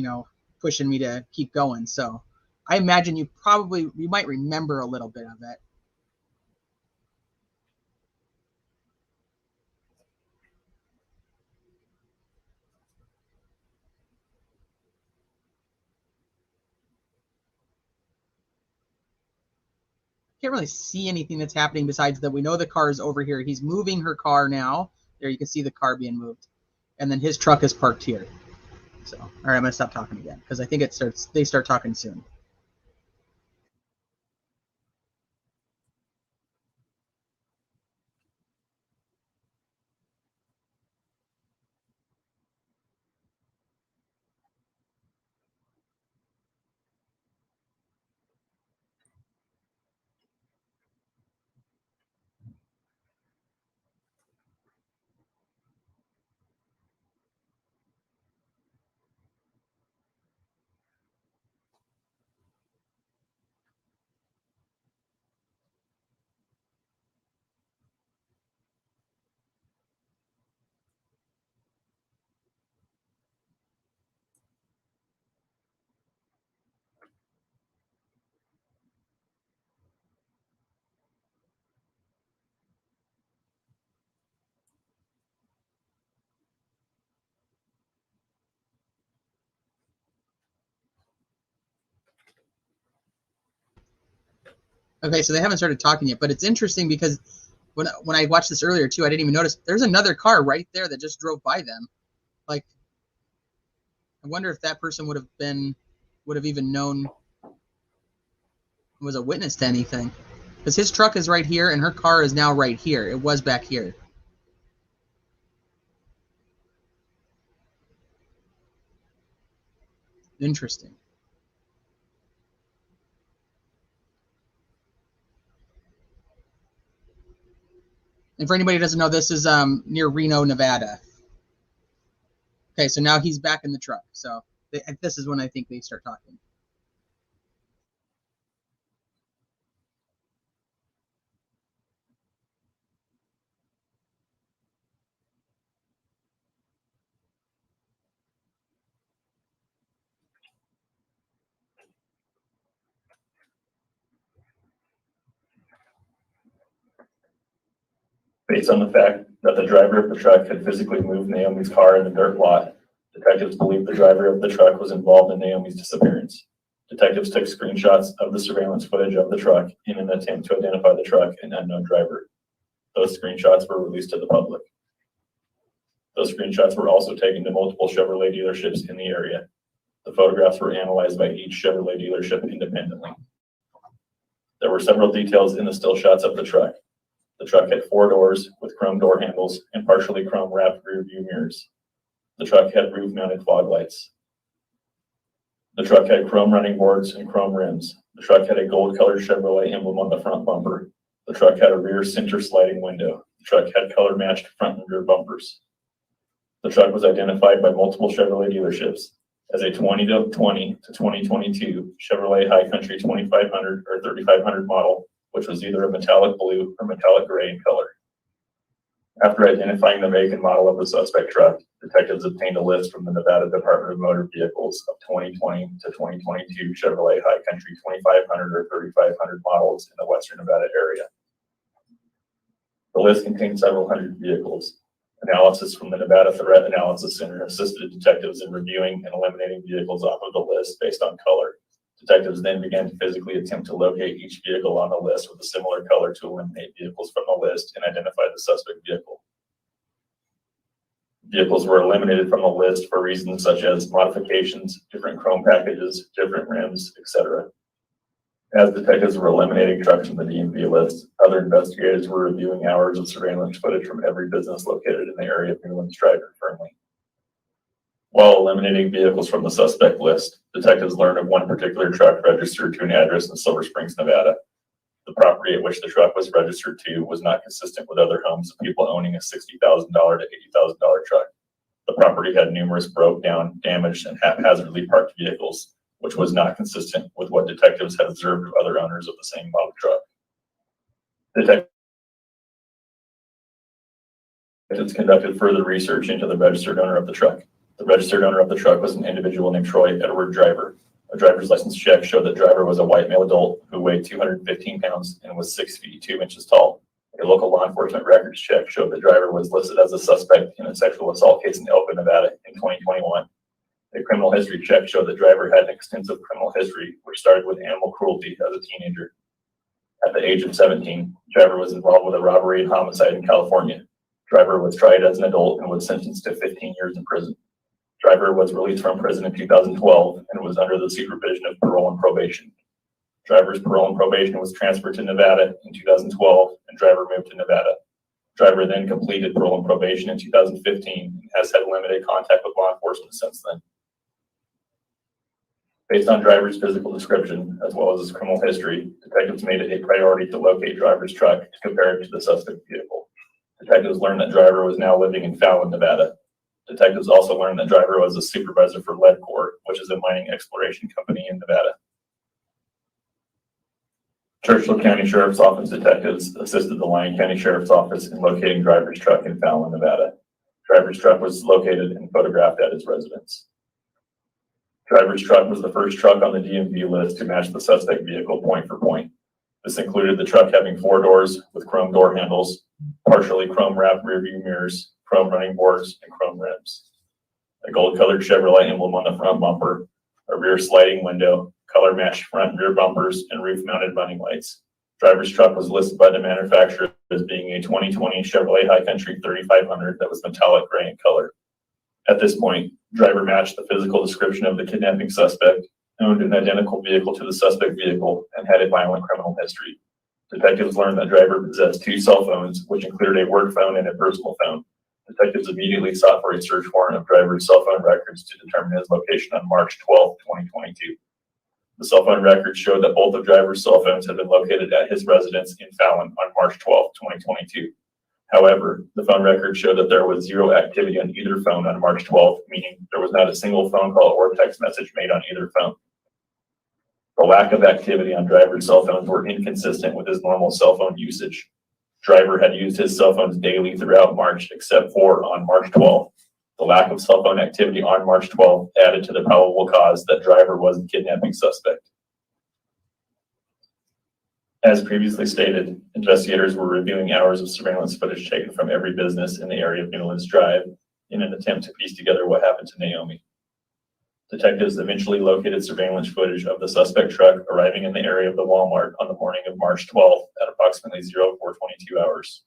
[SPEAKER 2] pushing me to keep going. So I imagine you might remember a little bit of it. Can't really see anything that's happening besides that we know the car is over here. He's moving her car now. There you can see the car being moved. And then his truck is parked here. So, all right, I'm going to stop talking again because I think they start talking soon. Okay, so they haven't started talking yet, but it's interesting because when I watched this earlier too, I didn't even notice there's another car right there that just drove by them. Like, I wonder if that person would have even known, was a witness to anything. Because his truck is right here and her car is now right here. It was back here. Interesting. And for anybody who doesn't know, this is near Reno, Nevada. Okay, so now he's back in the truck. So this is when I think they start talking.
[SPEAKER 4] Based on the fact that the driver of the truck had physically moved Naomi's car in the dirt lot, detectives believe the driver of the truck was involved in Naomi's disappearance. Detectives took screenshots of the surveillance footage of the truck in an attempt to identify the truck and unknown driver. Those screenshots were released to the public. Those screenshots were also taken to multiple Chevrolet dealerships in the area. The photographs were analyzed by each Chevrolet dealership independently. There were several details in the still shots of the truck. The truck had 4 doors with chrome door handles and partially chrome wrapped rear view mirrors. The truck had roof mounted fog lights. The truck had chrome running boards and chrome rims. The truck had a gold colored Chevrolet emblem on the front bumper. The truck had a rear center sliding window. The truck had color matched front and rear bumpers. The truck was identified by multiple Chevrolet dealerships as a 2020 to 2022 Chevrolet High Country 2500 or 3500 model, which was either a metallic blue or metallic gray in color. After identifying the make and model of the suspect truck, detectives obtained a list from the Nevada Department of Motor Vehicles of 2020 to 2022 Chevrolet High Country 2500 or 3500 models in the Western Nevada area. The list contained several hundred vehicles. Analysis from the Nevada Threat Analysis Center assisted detectives in reviewing and eliminating vehicles off of the list based on color. Detectives then began to physically attempt to locate each vehicle on the list with a similar color to eliminate vehicles from the list and identify the suspect vehicle. Vehicles were eliminated from the list for reasons such as modifications, different chrome packages, different rims, etc. As detectives were eliminating trucks from the DMV list, other investigators were reviewing hours of surveillance footage from every business located in the area of Newlands Drive and Fernley. While eliminating vehicles from the suspect list, detectives learned of one particular truck registered to an address in Silver Springs, Nevada. The property at which the truck was registered to was not consistent with other homes of people owning a $60,000 to $80,000 truck. The property had numerous broke down, damaged, and haphazardly parked vehicles, which was not consistent with what detectives had observed of other owners of the same model truck. Detectives conducted further research into the registered owner of the truck. The registered owner of the truck was an individual named Troy Edward Driver. A driver's license check showed that Driver was a white male adult who weighed 215 pounds and was 6 feet 2 inches tall. A local law enforcement records check showed that Driver was listed as a suspect in a sexual assault case in Elko, Nevada in 2021. A criminal history check showed that Driver had an extensive criminal history, which started with animal cruelty as a teenager. At the age of 17, Driver was involved with a robbery and homicide in California. Driver was tried as an adult and was sentenced to 15 years in prison. Driver was released from prison in 2012 and was under the supervision of parole and probation. Driver's parole and probation was transferred to Nevada in 2012, and Driver moved to Nevada. Driver then completed parole and probation in 2015 and has had limited contact with law enforcement since then. Based on Driver's physical description, as well as his criminal history, detectives made it a priority to locate Driver's truck to compare it to the suspect vehicle. Detectives learned that Driver was now living in Fallon, Nevada. Detectives also learned that Driver was a supervisor for Leadcore, which is a mining exploration company in Nevada. Churchill County Sheriff's Office detectives assisted the Lyon County Sheriff's Office in locating Driver's truck in Fallon, Nevada. Driver's truck was located and photographed at his residence. Driver's truck was the first truck on the DMV list to match the suspect vehicle point for point. This included the truck having 4 doors with chrome door handles, partially chrome wrapped rearview mirrors, chrome running boards, and chrome rims. A gold-colored Chevrolet emblem on the front bumper, a rear sliding window, color-matched front and rear bumpers, and roof-mounted running lights. Driver's truck was listed by the manufacturer as being a 2020 Chevrolet High Country 3500 that was metallic gray in color. At this point, Driver matched the physical description of the kidnapping suspect, owned an identical vehicle to the suspect vehicle, and had a violent criminal history. Detectives learned that Driver possessed 2 cell phones, which included a work phone and a personal phone. Detectives immediately sought for a search warrant of Driver's cell phone records to determine his location on March 12, 2022. The cell phone records showed that both of Driver's cell phones had been located at his residence in Fallon on March 12, 2022. However, the phone records showed that there was 0 activity on either phone on March 12th, meaning there was not a single phone call or text message made on either phone. The lack of activity on Driver's cell phones were inconsistent with his normal cell phone usage. Driver had used his cell phones daily throughout March, except for on March 12th. The lack of cell phone activity on March 12th added to the probable cause that Driver was the kidnapping suspect. As previously stated, investigators were reviewing hours of surveillance footage taken from every business in the area of Newlands Drive in an attempt to piece together what happened to Naomi. Detectives eventually located surveillance footage of the suspect truck arriving in the area of the Walmart on the morning of March 12th at approximately 0422 hours.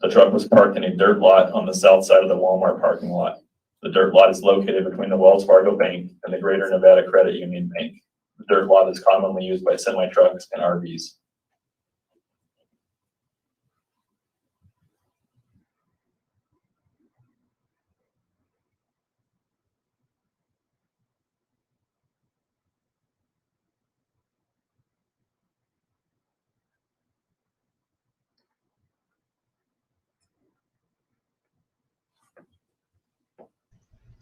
[SPEAKER 4] The truck was parked in a dirt lot on the south side of the Walmart parking lot. The dirt lot is located between the Wells Fargo Bank and the Greater Nevada Credit Union Bank. The dirt lot is commonly used by semi-trucks and RVs.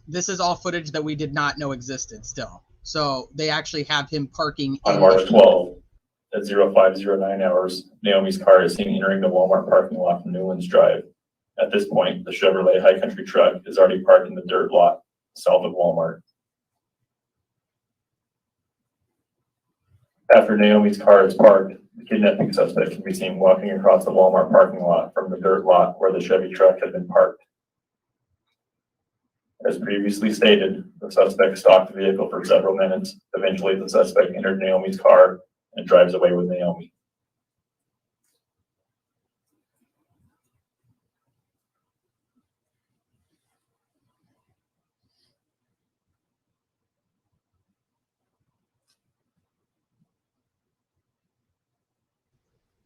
[SPEAKER 2] This is all footage that we did not know existed still. So they actually have him parking
[SPEAKER 4] On March 12th at 0509 hours, Naomi's car is seen entering the Walmart parking lot from Newlands Drive. At this point, the Chevrolet High Country truck is already parked in the dirt lot south of Walmart. After Naomi's car is parked, the kidnapping suspect can be seen walking across the Walmart parking lot from the dirt lot where the Chevy truck had been parked. As previously stated, the suspect stalked the vehicle for several minutes. Eventually, the suspect entered Naomi's car and drives away with Naomi.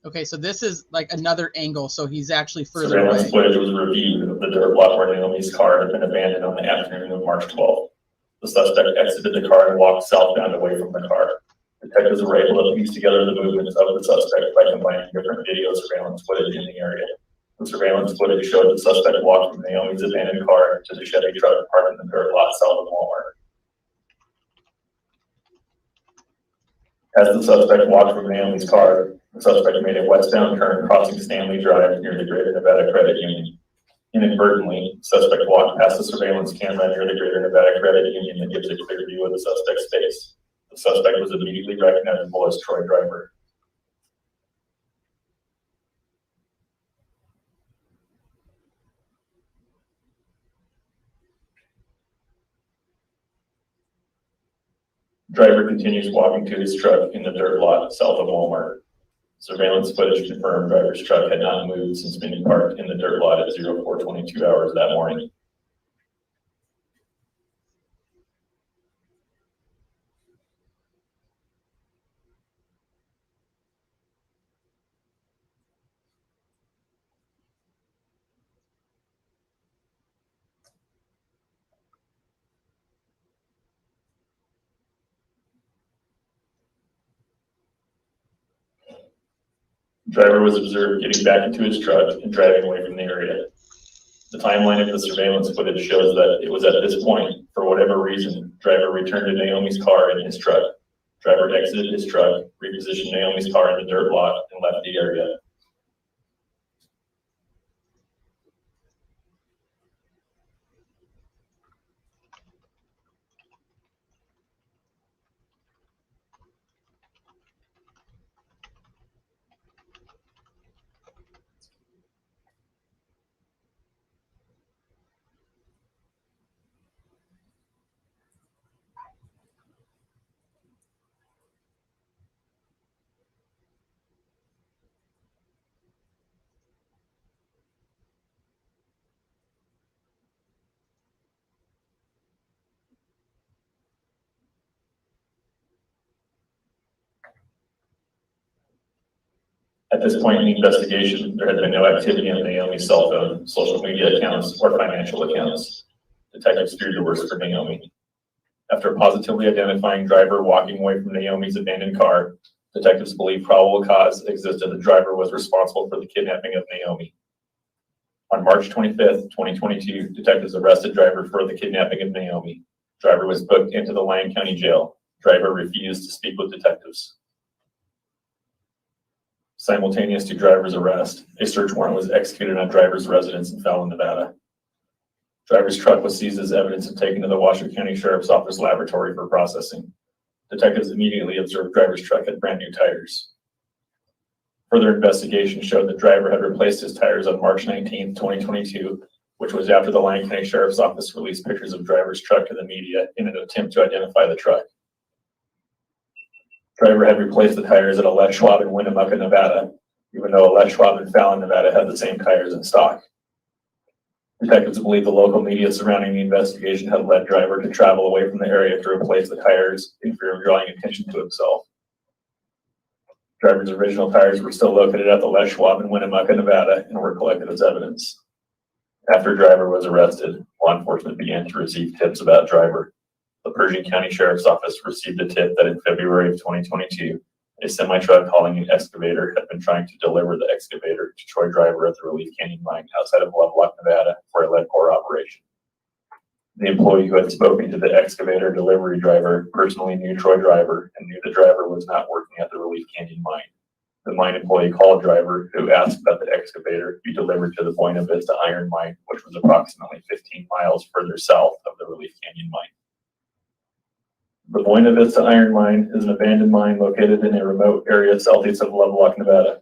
[SPEAKER 2] Okay, so this is like another angle, so he's actually further
[SPEAKER 4] Surveillance
[SPEAKER 2] away.
[SPEAKER 4] footage was reviewed of the dirt lot where Naomi's car had been abandoned on the afternoon of March 12th. The suspect exited the car and walked southbound away from the car. Detectives were able to piece together the movements of the suspect by combining different video surveillance footage in the area. The surveillance footage showed the suspect walk from Naomi's abandoned car to the Chevy truck parked in the dirt lot south of Walmart. As the suspect walked from Naomi's car, the suspect made a westbound turn crossing Stanley Drive near the Greater Nevada Credit Union. Inadvertently, the suspect walked past the surveillance camera near the Greater Nevada Credit Union that gives a clear view of the suspect's face. The suspect was immediately recognizable as Troy Driver. Driver continues walking to his truck in the dirt lot south of Walmart. Surveillance footage confirmed driver's truck had not moved since being parked in the dirt lot at 0422 hours that morning. Driver was observed getting back into his truck and driving away from the area. The timeline of the surveillance footage shows that it was at this point, for whatever reason, driver returned to Naomi's car in his truck. Driver exited his truck, repositioned Naomi's car in the dirt lot, and left the area. At this point in the investigation, there had been no activity on Naomi's cell phone, social media accounts, or financial accounts. Detectives feared the worst for Naomi. After positively identifying driver walking away from Naomi's abandoned car, detectives believe probable cause existed the driver was responsible for the kidnapping of Naomi. On March 25th, 2022, detectives arrested driver for the kidnapping of Naomi. Driver was booked into the Lyon County Jail. Driver refused to speak with detectives. Simultaneous to driver's arrest, a search warrant was executed on driver's residence in Fallon, Nevada. Driver's truck was seized as evidence and taken to the Washoe County Sheriff's Office laboratory for processing. Detectives immediately observed driver's truck had brand new tires. Further investigation showed the driver had replaced his tires on March 19, 2022, which was after the Lyon County Sheriff's Office released pictures of driver's truck to the media in an attempt to identify the truck. Driver had replaced the tires at a Les Schwab in Winnemucca, Nevada, even though a Les Schwab in Fallon, Nevada had the same tires in stock. Detectives believe the local media surrounding the investigation had led driver to travel away from the area to replace the tires in fear of drawing attention to himself. Driver's original tires were still located at the Les Schwab in Winnemucca, Nevada, and were collected as evidence. After driver was arrested, law enforcement began to receive tips about driver. The Pershing County Sheriff's Office received a tip that in February of 2022, a semi-truck hauling an excavator had been trying to deliver the excavator to Troy Driver at the Relief Canyon mine outside of Lovelock, Nevada for a lead core operation. The employee who had spoken to the excavator delivery driver personally knew Troy Driver and knew the driver was not working at the Relief Canyon mine. The mine employee called driver, who asked that the excavator be delivered to the Buena Vista Iron Mine, which was approximately 15 miles further south of the Relief Canyon mine. The Buena Vista Iron Mine is an abandoned mine located in a remote area southeast of Lovelock, Nevada.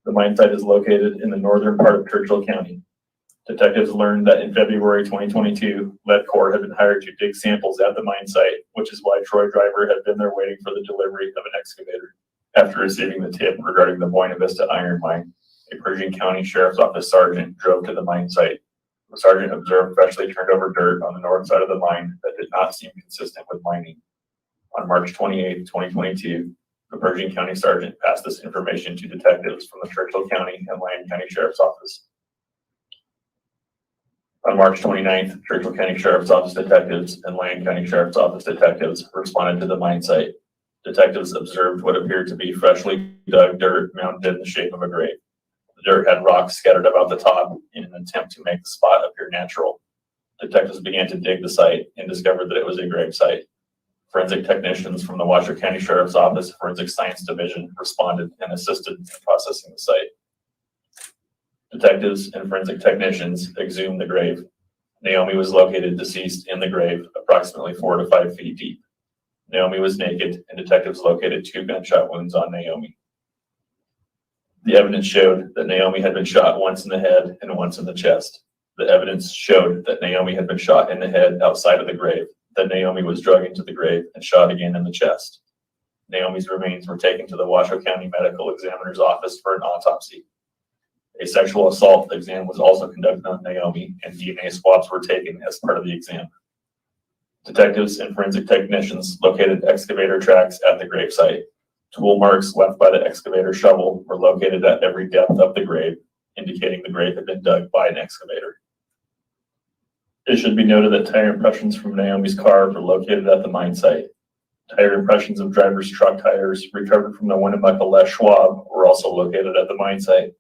[SPEAKER 4] The mine site is located in the northern part of Churchill County. Detectives learned that in February 2022, lead core had been hired to dig samples at the mine site, which is why Troy Driver had been there waiting for the delivery of an excavator. After receiving the tip regarding the Buena Vista Iron Mine, a Pershing County Sheriff's Office sergeant drove to the mine site. The sergeant observed freshly turned over dirt on the north side of the mine that did not seem consistent with mining. On March 28, 2022, the Pershing County sergeant passed this information to detectives from the Churchill County and Lyon County Sheriff's Office. On March 29th, Churchill County Sheriff's Office detectives and Lyon County Sheriff's Office detectives responded to the mine site. Detectives observed what appeared to be freshly dug dirt mounted in the shape of a grave. The dirt had rocks scattered about the top in an attempt to make the spot appear natural. Detectives began to dig the site and discovered that it was a grave site. Forensic technicians from the Washoe County Sheriff's Office Forensic Science Division responded and assisted in processing the site. Detectives and forensic technicians exhumed the grave. Naomi was located deceased in the grave, approximately 4 to 5 feet deep. Naomi was naked, and detectives located 2 gunshot wounds on Naomi. The evidence showed that Naomi had been shot once in the head and once in the chest. The evidence showed that Naomi had been shot in the head outside of the grave. That Naomi was dragged into the grave and shot again in the chest. Naomi's remains were taken to the Washoe County Medical Examiner's office for an autopsy. A sexual assault exam was also conducted on Naomi, and DNA swabs were taken as part of the exam. Detectives and forensic technicians located excavator tracks at the grave site. Tool marks left by the excavator shovel were located at every depth of the grave, indicating the grave had been dug by an excavator. It should be noted that tire impressions from Naomi's car were located at the mine site. Tire impressions of driver's truck tires recovered from the Winnemucca Les Schwab were also located at the mine site.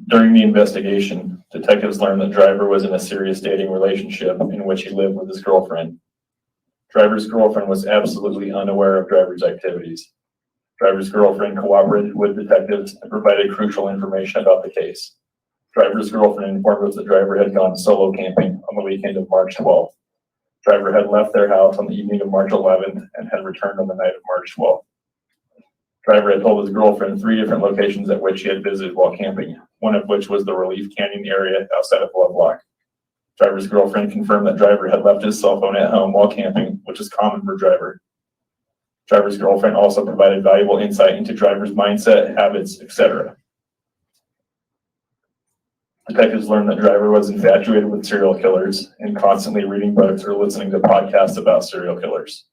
[SPEAKER 4] During the investigation, detectives learned that driver was in a serious dating relationship in which he lived with his girlfriend. Driver's girlfriend was absolutely unaware of driver's activities. Driver's girlfriend cooperated with detectives and provided crucial information about the case. Driver's girlfriend informed us that driver had gone solo camping on the weekend of March 12th. Driver had left their house on the evening of March 11th and had returned on the night of March 12th. Driver had told his girlfriend 3 different locations at which he had visited while camping, one of which was the Relief Canyon area outside of Lovelock. Driver's girlfriend confirmed that driver had left his cell phone at home while camping, which is common for driver. Driver's girlfriend also provided valuable insight into driver's mindset, habits, etc. Detectives learned that driver was infatuated with serial killers and constantly reading books or listening to podcasts about serial killers.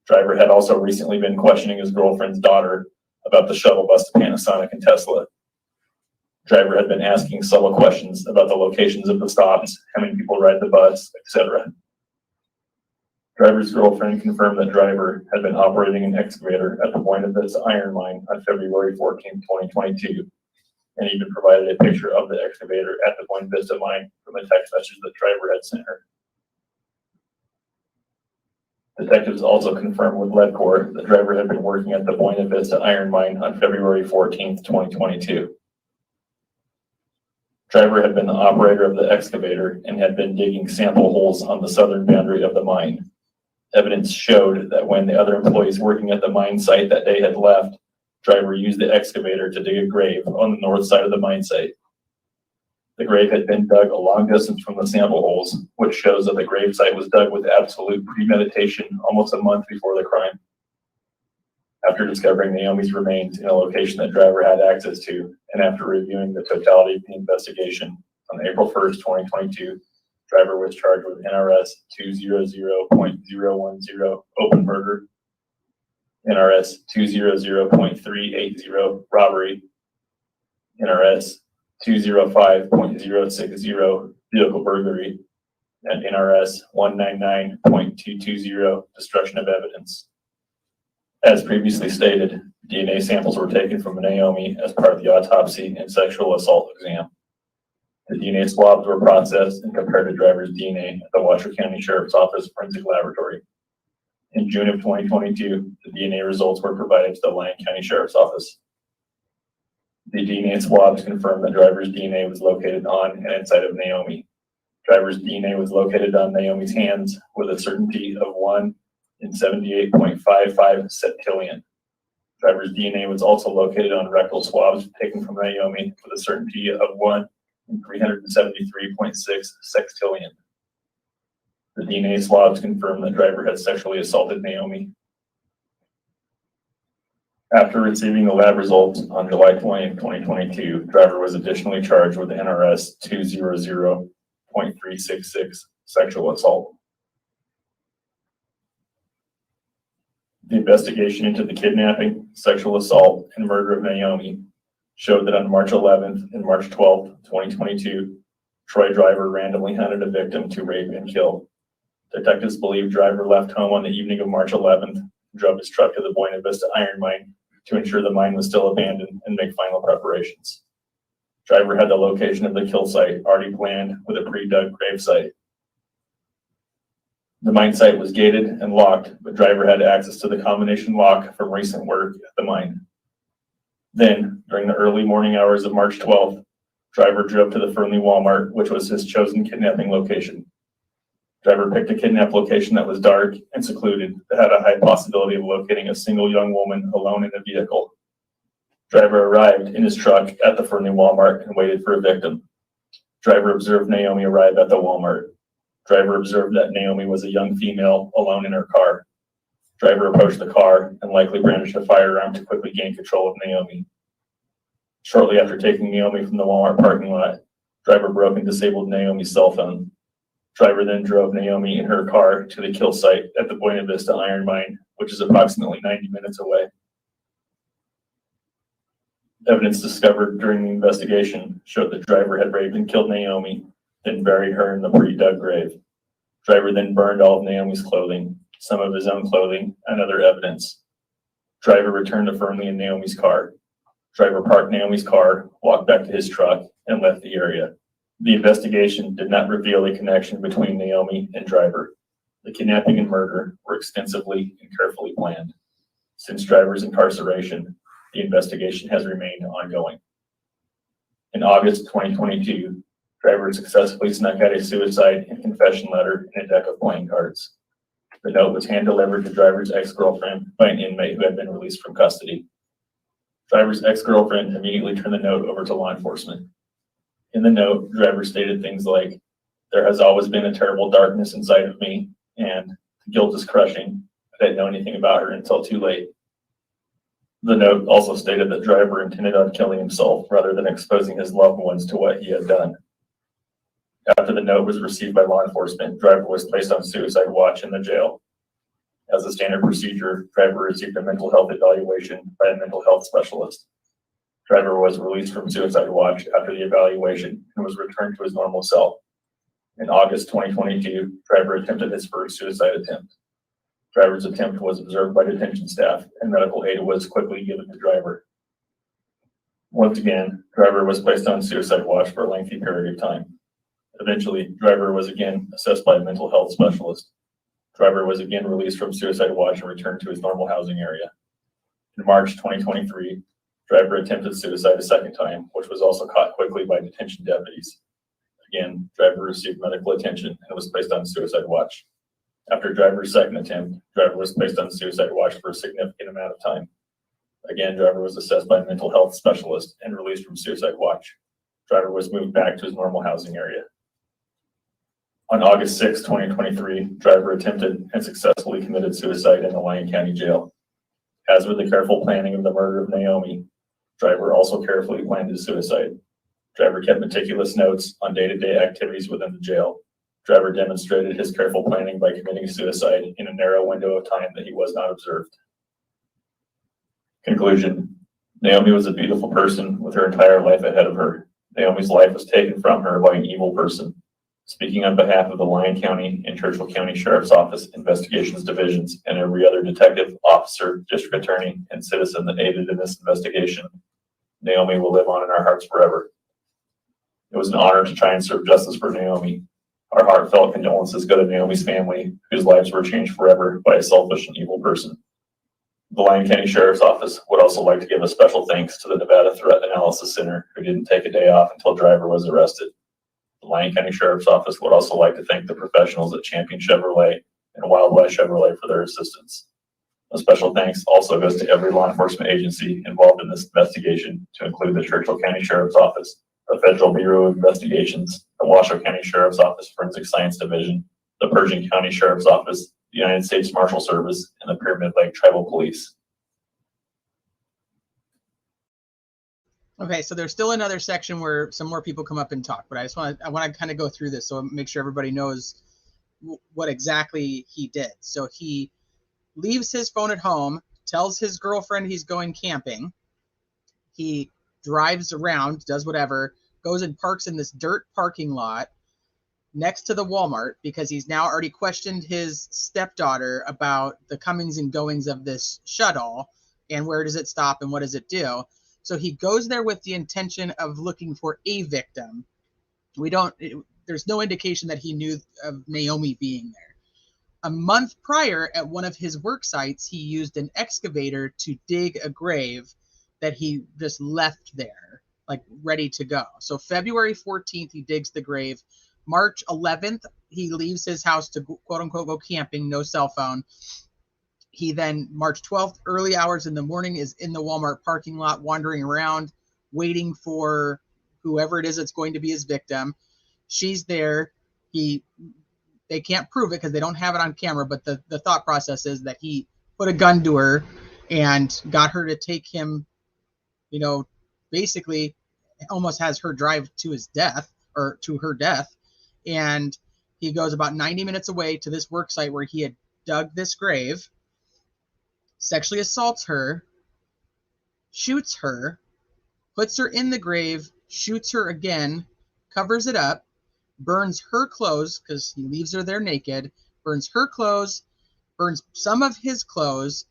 [SPEAKER 4] Driver had also recently been questioning his girlfriend's daughter about the shuttle bus to Panasonic and Tesla. Driver had been asking subtle questions about the locations of the stops, how many people ride the bus, etc. Driver's girlfriend confirmed that driver had been operating an excavator at the Buena Vista Iron Mine on February 14, 2022. And even provided a picture of the excavator at the Buena Vista mine from a text message that driver had sent her. Detectives also confirmed with lead core that driver had been working at the Buena Vista Iron Mine on February 14, 2022. Driver had been the operator of the excavator and had been digging sample holes on the southern boundary of the mine. Evidence showed that when the other employees working at the mine site that day had left, driver used the excavator to dig a grave on the north side of the mine site. The grave had been dug a long distance from the sample holes, which shows that the grave site was dug with absolute premeditation almost a month before the crime. After discovering Naomi's remains in a location that driver had access to, and after reviewing the totality of the investigation, on April 1st, 2022, driver was charged with NRS 200.010 open murder, NRS 200.380 robbery, NRS 205.060 vehicle burglary, and NRS 199.220 destruction of evidence. As previously stated, DNA samples were taken from Naomi as part of the autopsy and sexual assault exam. The DNA swabs were processed and compared to driver's DNA at the Washoe County Sheriff's Office Forensic Laboratory. In June of 2022, the DNA results were provided to the Lyon County Sheriff's Office. The DNA swabs confirmed that driver's DNA was located on and inside of Naomi. Driver's DNA was located on Naomi's hands with a certainty of 1 in 78.55 septillion. Driver's DNA was also located on rectal swabs taken from Naomi with a certainty of 1 in 373.6 sextillion. The DNA swabs confirmed that driver had sexually assaulted Naomi. After receiving the lab results on July 20th, 2022, driver was additionally charged with NRS 200.366 sexual assault. The investigation into the kidnapping, sexual assault, and murder of Naomi showed that on March 11th and March 12th, 2022, Troy driver randomly hunted a victim to rape and kill. Detectives believe driver left home on the evening of March 11th, drove his truck to the Buena Vista iron mine to ensure the mine was still abandoned and make final preparations. Driver had the location of the kill site already planned with a pre-dug grave site. The mine site was gated and locked, but driver had access to the combination lock from recent work at the mine. Then, during the early morning hours of March 12th, driver drove to the Fernley Walmart, which was his chosen kidnapping location. Driver picked a kidnap location that was dark and secluded that had a high possibility of locating a single young woman alone in a vehicle. Driver arrived in his truck at the Fernley Walmart and waited for a victim. Driver observed Naomi arrive at the Walmart. Driver observed that Naomi was a young female alone in her car. Driver approached the car and likely brandished a firearm to quickly gain control of Naomi. Shortly after taking Naomi from the Walmart parking lot, driver broke and disabled Naomi's cell phone. Driver then drove Naomi in her car to the kill site at the Buena Vista iron mine, which is approximately 90 minutes away. Evidence discovered during the investigation showed that driver had raped and killed Naomi, then buried her in the pre-dug grave. Driver then burned all of Naomi's clothing, some of his own clothing, and other evidence. Driver returned to Fernley in Naomi's car. Driver parked Naomi's car, walked back to his truck, and left the area. The investigation did not reveal a connection between Naomi and driver. The kidnapping and murder were extensively and carefully planned. Since driver's incarceration, the investigation has remained ongoing. In August 2022, driver successfully snuck out a suicide and confession letter and a deck of playing cards. The note was hand-delivered to driver's ex-girlfriend by an inmate who had been released from custody. Driver's ex-girlfriend immediately turned the note over to law enforcement. In the note, driver stated things like, "There has always been a terrible darkness inside of me," and "The guilt is crushing. I didn't know anything about her until too late." The note also stated that driver intended on killing himself rather than exposing his loved ones to what he had done. After the note was received by law enforcement, driver was placed on suicide watch in the jail. As a standard procedure, driver received a mental health evaluation by a mental health specialist. Driver was released from suicide watch after the evaluation and was returned to his normal cell. In August 2022, driver attempted his first suicide attempt. Driver's attempt was observed by detention staff and medical aid was quickly given to driver. Once again, driver was placed on suicide watch for a lengthy period of time. Eventually, driver was again assessed by a mental health specialist. Driver was again released from suicide watch and returned to his normal housing area. In March 2023, driver attempted suicide a second time, which was also caught quickly by detention deputies. Again, driver received medical attention and was placed on suicide watch. After driver's second attempt, driver was placed on suicide watch for a significant amount of time. Again, driver was assessed by a mental health specialist and released from suicide watch. Driver was moved back to his normal housing area. On August 6, 2023, driver attempted and successfully committed suicide in the Lyon County Jail. As with the careful planning of the murder of Naomi, driver also carefully planned his suicide. Driver kept meticulous notes on day-to-day activities within the jail. Driver demonstrated his careful planning by committing suicide in a narrow window of time that he was not observed. Conclusion. Naomi was a beautiful person with her entire life ahead of her. Naomi's life was taken from her by an evil person. Speaking on behalf of the Lyon County and Churchill County Sheriff's Office Investigations Divisions and every other detective, officer, district attorney, and citizen that aided in this investigation, Naomi will live on in our hearts forever. It was an honor to try and serve justice for Naomi. Our heartfelt condolences go to Naomi's family, whose lives were changed forever by a selfish and evil person. The Lyon County Sheriff's Office would also like to give a special thanks to the Nevada Threat Analysis Center, who didn't take a day off until driver was arrested. The Lyon County Sheriff's Office would also like to thank the professionals at Champion Chevrolet and Wildlife Chevrolet for their assistance. A special thanks also goes to every law enforcement agency involved in this investigation, to include the Churchill County Sheriff's Office, the Federal Bureau of Investigations, the Washoe County Sheriff's Office Forensic Science Division, the Pershing County Sheriff's Office, the United States Marshal Service, and the Pyramid Lake Tribal Police.
[SPEAKER 2] Okay, so there's still another section where some more people come up and talk, but I want to kind of go through this so make sure everybody knows what exactly he did. So he leaves his phone at home, tells his girlfriend he's going camping. He drives around, does whatever, goes and parks in this dirt parking lot next to the Walmart because he's now already questioned his stepdaughter about the comings and goings of this shuttle and where does it stop and what does it do. So he goes there with the intention of looking for a victim. There's no indication that he knew of Naomi being there. A month prior, at one of his work sites, he used an excavator to dig a grave that he just left there, like ready to go. So February 14th, he digs the grave. March 11th, he leaves his house to quote unquote go camping, no cell phone. He then, March 12th, early hours in the morning, is in the Walmart parking lot, wandering around, waiting for whoever it is that's going to be his victim. She's there. They can't prove it because they don't have it on camera, but the thought process is that he put a gun to her and got her to take him, basically almost has her drive to his death or to her death. And he goes about 90 minutes away to this work site where he had dug this grave, sexually assaults her, shoots her, puts her in the grave, shoots her again, covers it up, burns her clothes because he leaves her there naked, burns her clothes, burns some of his clothes,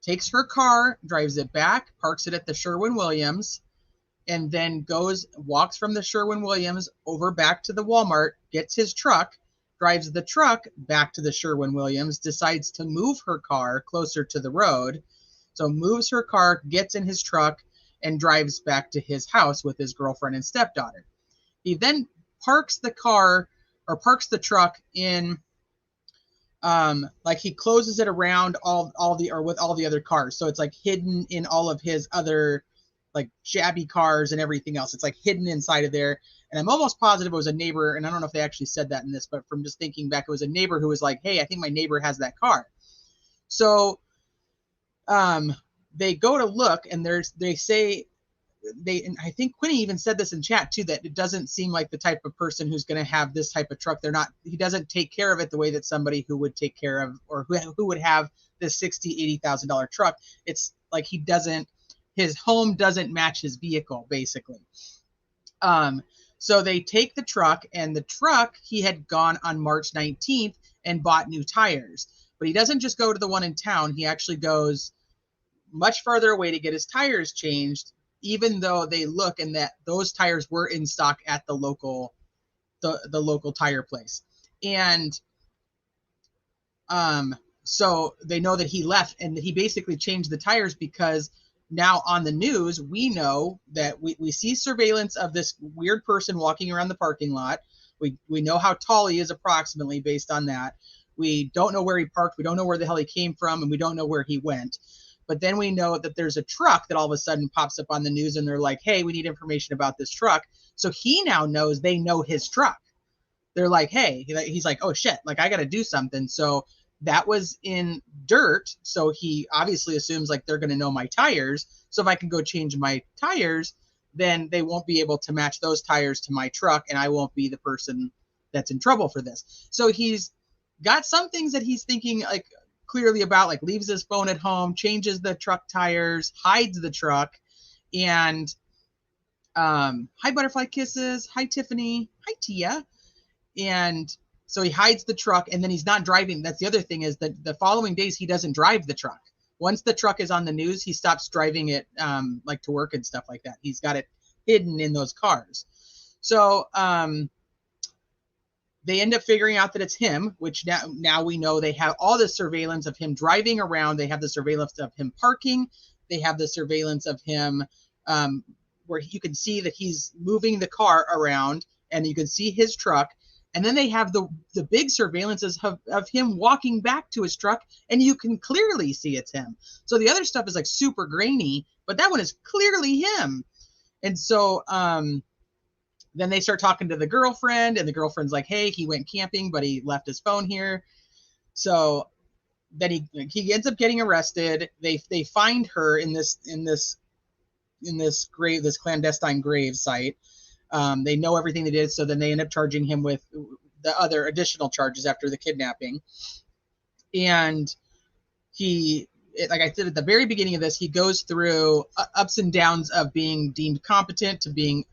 [SPEAKER 2] takes her car, drives it back, parks it at the Sherwin-Williams, and then walks from the Sherwin-Williams over back to the Walmart, gets his truck, drives the truck back to the Sherwin-Williams, decides to move her car closer to the road. So moves her car, gets in his truck, and drives back to his house with his girlfriend and stepdaughter. He then parks the truck in, he closes it around with all the other cars. So it's like hidden in all of his other like shabby cars and everything else. It's like hidden inside of there. And I'm almost positive it was a neighbor, and I don't know if they actually said that in this, but from just thinking back, it was a neighbor who was like, hey, I think my neighbor has that car. So they go to look, and I think Quinny even said this in chat too, that it doesn't seem like the type of person who's going to have this type of truck. He doesn't take care of it the way that somebody who would take care of, or who would have this $60,000-$80,000 truck. It's like his home doesn't match his vehicle, basically. So they take the truck, and the truck, he had gone on March 19th and bought new tires. But he doesn't just go to the one in town. He actually goes much farther away to get his tires changed, even though they look and that those tires were in stock at the local tire place. And so they know that he left, and he basically changed the tires because now on the news, we know that we see surveillance of this weird person walking around the parking lot. We know how tall he is approximately based on that. We don't know where he parked. We don't know where the hell he came from, and we don't know where he went. But then we know that there's a truck that all of a sudden pops up on the news, and they're like, hey, we need information about this truck. So he now knows they know his truck. They're like, hey, he's like, oh shit, like I got to do something. So that was in dirt. So he obviously assumes like they're going to know my tires. So if I can go change my tires, then they won't be able to match those tires to my truck, and I won't be the person that's in trouble for this. So he's got some things that he's thinking like clearly about, like leaves his phone at home, changes the truck tires, hides the truck, and hi butterfly kisses, hi Tiffany, hi Tia. And so he hides the truck, and then he's not driving. That's the other thing, is that the following days he doesn't drive the truck. Once the truck is on the news, he stops driving it like to work and stuff like that. He's got it hidden in those cars. So they end up figuring out that it's him, which now we know they have all the surveillance of him driving around. They have the surveillance of him parking. They have the surveillance of him where you can see that he's moving the car around, and you can see his truck. And then they have the big surveillances of him walking back to his truck, and you can clearly see it's him. So the other stuff is like super grainy, but that one is clearly him. And so then they start talking to the girlfriend, and the girlfriend's like, hey, he went camping, but he left his phone here. So then he ends up getting arrested. They find her in this grave, this clandestine grave site. They know everything they did, so then they end up charging him with the other additional charges after the kidnapping. And like I said at the very beginning of this, he goes through ups and downs of being deemed competent to being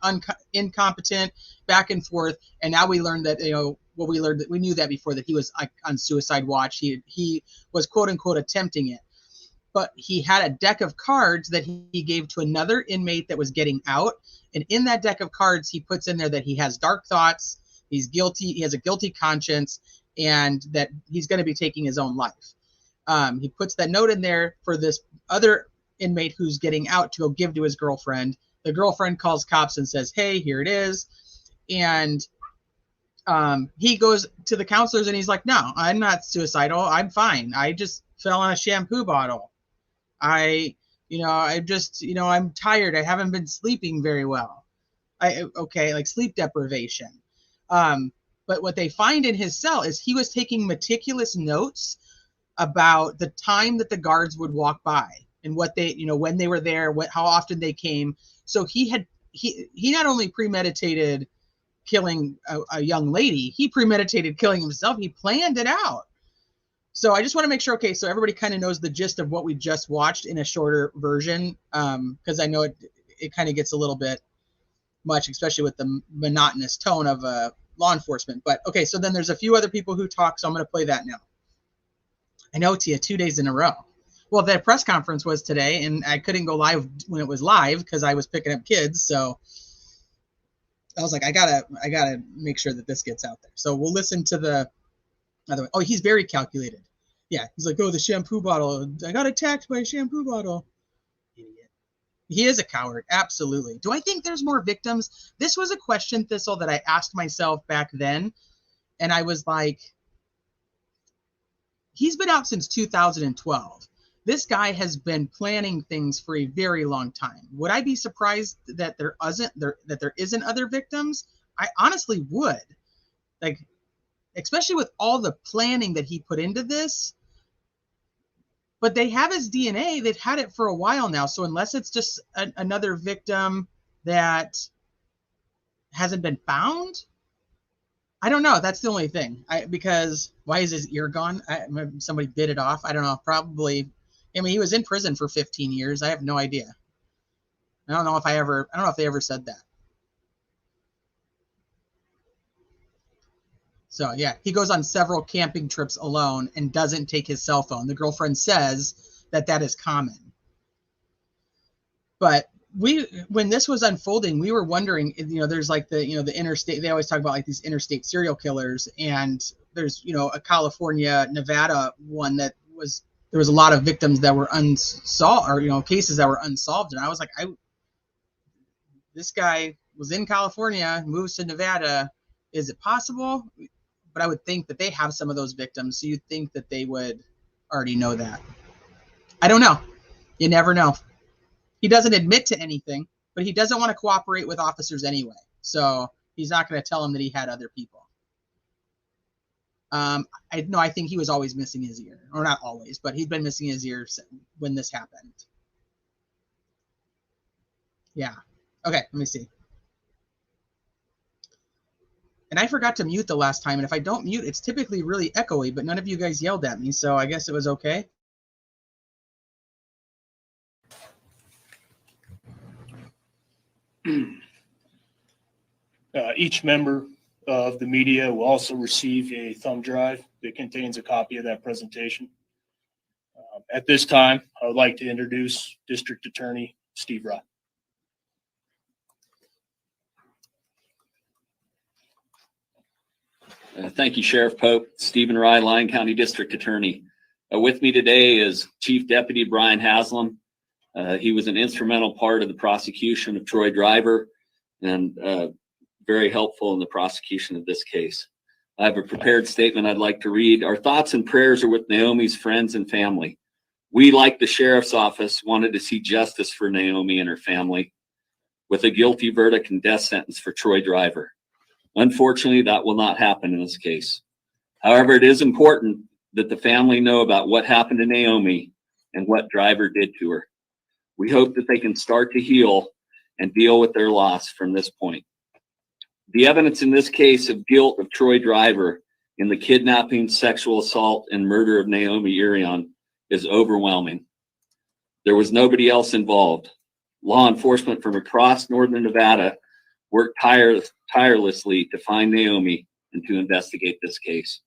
[SPEAKER 2] incompetent, back and forth. And now we learned that, what we learned, that we knew that before, that he was on suicide watch. He was quote unquote attempting it. But he had a deck of cards that he gave to another inmate that was getting out. And in that deck of cards, he puts in there that he has dark thoughts, he's guilty, he has a guilty conscience, and that he's going to be taking his own life. He puts that note in there for this other inmate who's getting out to go give to his girlfriend. The girlfriend calls cops and says, hey, here it is. And he goes to the counselors and he's like, no, I'm not suicidal. I'm fine. I just fell on a shampoo bottle. I'm tired. I haven't been sleeping very well. Like sleep deprivation. But what they find in his cell is he was taking meticulous notes about the time that the guards would walk by and what they, when they were there, how often they came. So he not only premeditated killing a young lady, he premeditated killing himself. He planned it out. So I just want to make sure, okay, so everybody kind of knows the gist of what we just watched in a shorter version, because I know it kind of gets a little bit much, especially with the monotonous tone of law enforcement. But okay, so then there's a few other people who talk, so I'm going to play that now. I know, Tia, 2 days in a row. Well, the press conference was today, and I couldn't go live when it was live because I was picking up kids. So I was like, I gotta make sure that this gets out there. So we'll listen to the other one. Oh, he's very calculated. Yeah, he's like, oh, the shampoo bottle. I got attacked by a shampoo bottle. Idiot. He is a coward. Absolutely. Do I think there's more victims? This was a question, Thistle, that I asked myself back then. And I was like, he's been out since 2012. This guy has been planning things for a very long time. Would I be surprised that there isn't other victims? I honestly would. Like, especially with all the planning that he put into this. But they have his DNA. They've had it for a while now. So unless it's just another victim that hasn't been found, I don't know. That's the only thing. Because why is his ear gone? Somebody bit it off. I don't know. Probably. I mean, he was in prison for 15 years. I have no idea. I don't know if they ever said that. So yeah, he goes on several camping trips alone and doesn't take his cell phone. The girlfriend says that is common. But when this was unfolding, we were wondering, there's like the interstate, they always talk about like these interstate serial killers, and there's, a California, Nevada one there was a lot of victims that were unsolved, or, cases that were unsolved. And I was like, this guy was in California, moves to Nevada. Is it possible? But I would think that they have some of those victims. So you'd think that they would already know that. I don't know. You never know. He doesn't admit to anything, but he doesn't want to cooperate with officers anyway. So he's not going to tell them that he had other people. I think he was always missing his ear, or not always, but he'd been missing his ear when this happened. Yeah. Okay, let me see. And I forgot to mute the last time, and if I don't mute, it's typically really echoey, but none of you guys yelled at me, so I guess it was okay.
[SPEAKER 3] Each member of the media will also receive a thumb drive that contains a copy of that presentation. At this time, I would like to introduce District Attorney Steve Rye.
[SPEAKER 5] Thank you, Sheriff Pope. Stephen Rye, Lyon County District Attorney. With me today is Chief Deputy Brian Haslam. He was an instrumental part of the prosecution of Troy Driver and very helpful in the prosecution of this case. I have a prepared statement I'd like to read. Our thoughts and prayers are with Naomi's friends and family. We, like the Sheriff's Office, wanted to see justice for Naomi and her family with a guilty verdict and death sentence for Troy Driver. Unfortunately, that will not happen in this case. However, it is important that the family know about what happened to Naomi and what Driver did to her. We hope that they can start to heal and deal with their loss from this point. The evidence in this case of guilt of Troy Driver in the kidnapping, sexual assault, and murder of Naomi Irion is overwhelming. There was nobody else involved. Law enforcement from across northern Nevada worked tirelessly to find Naomi and to investigate this case.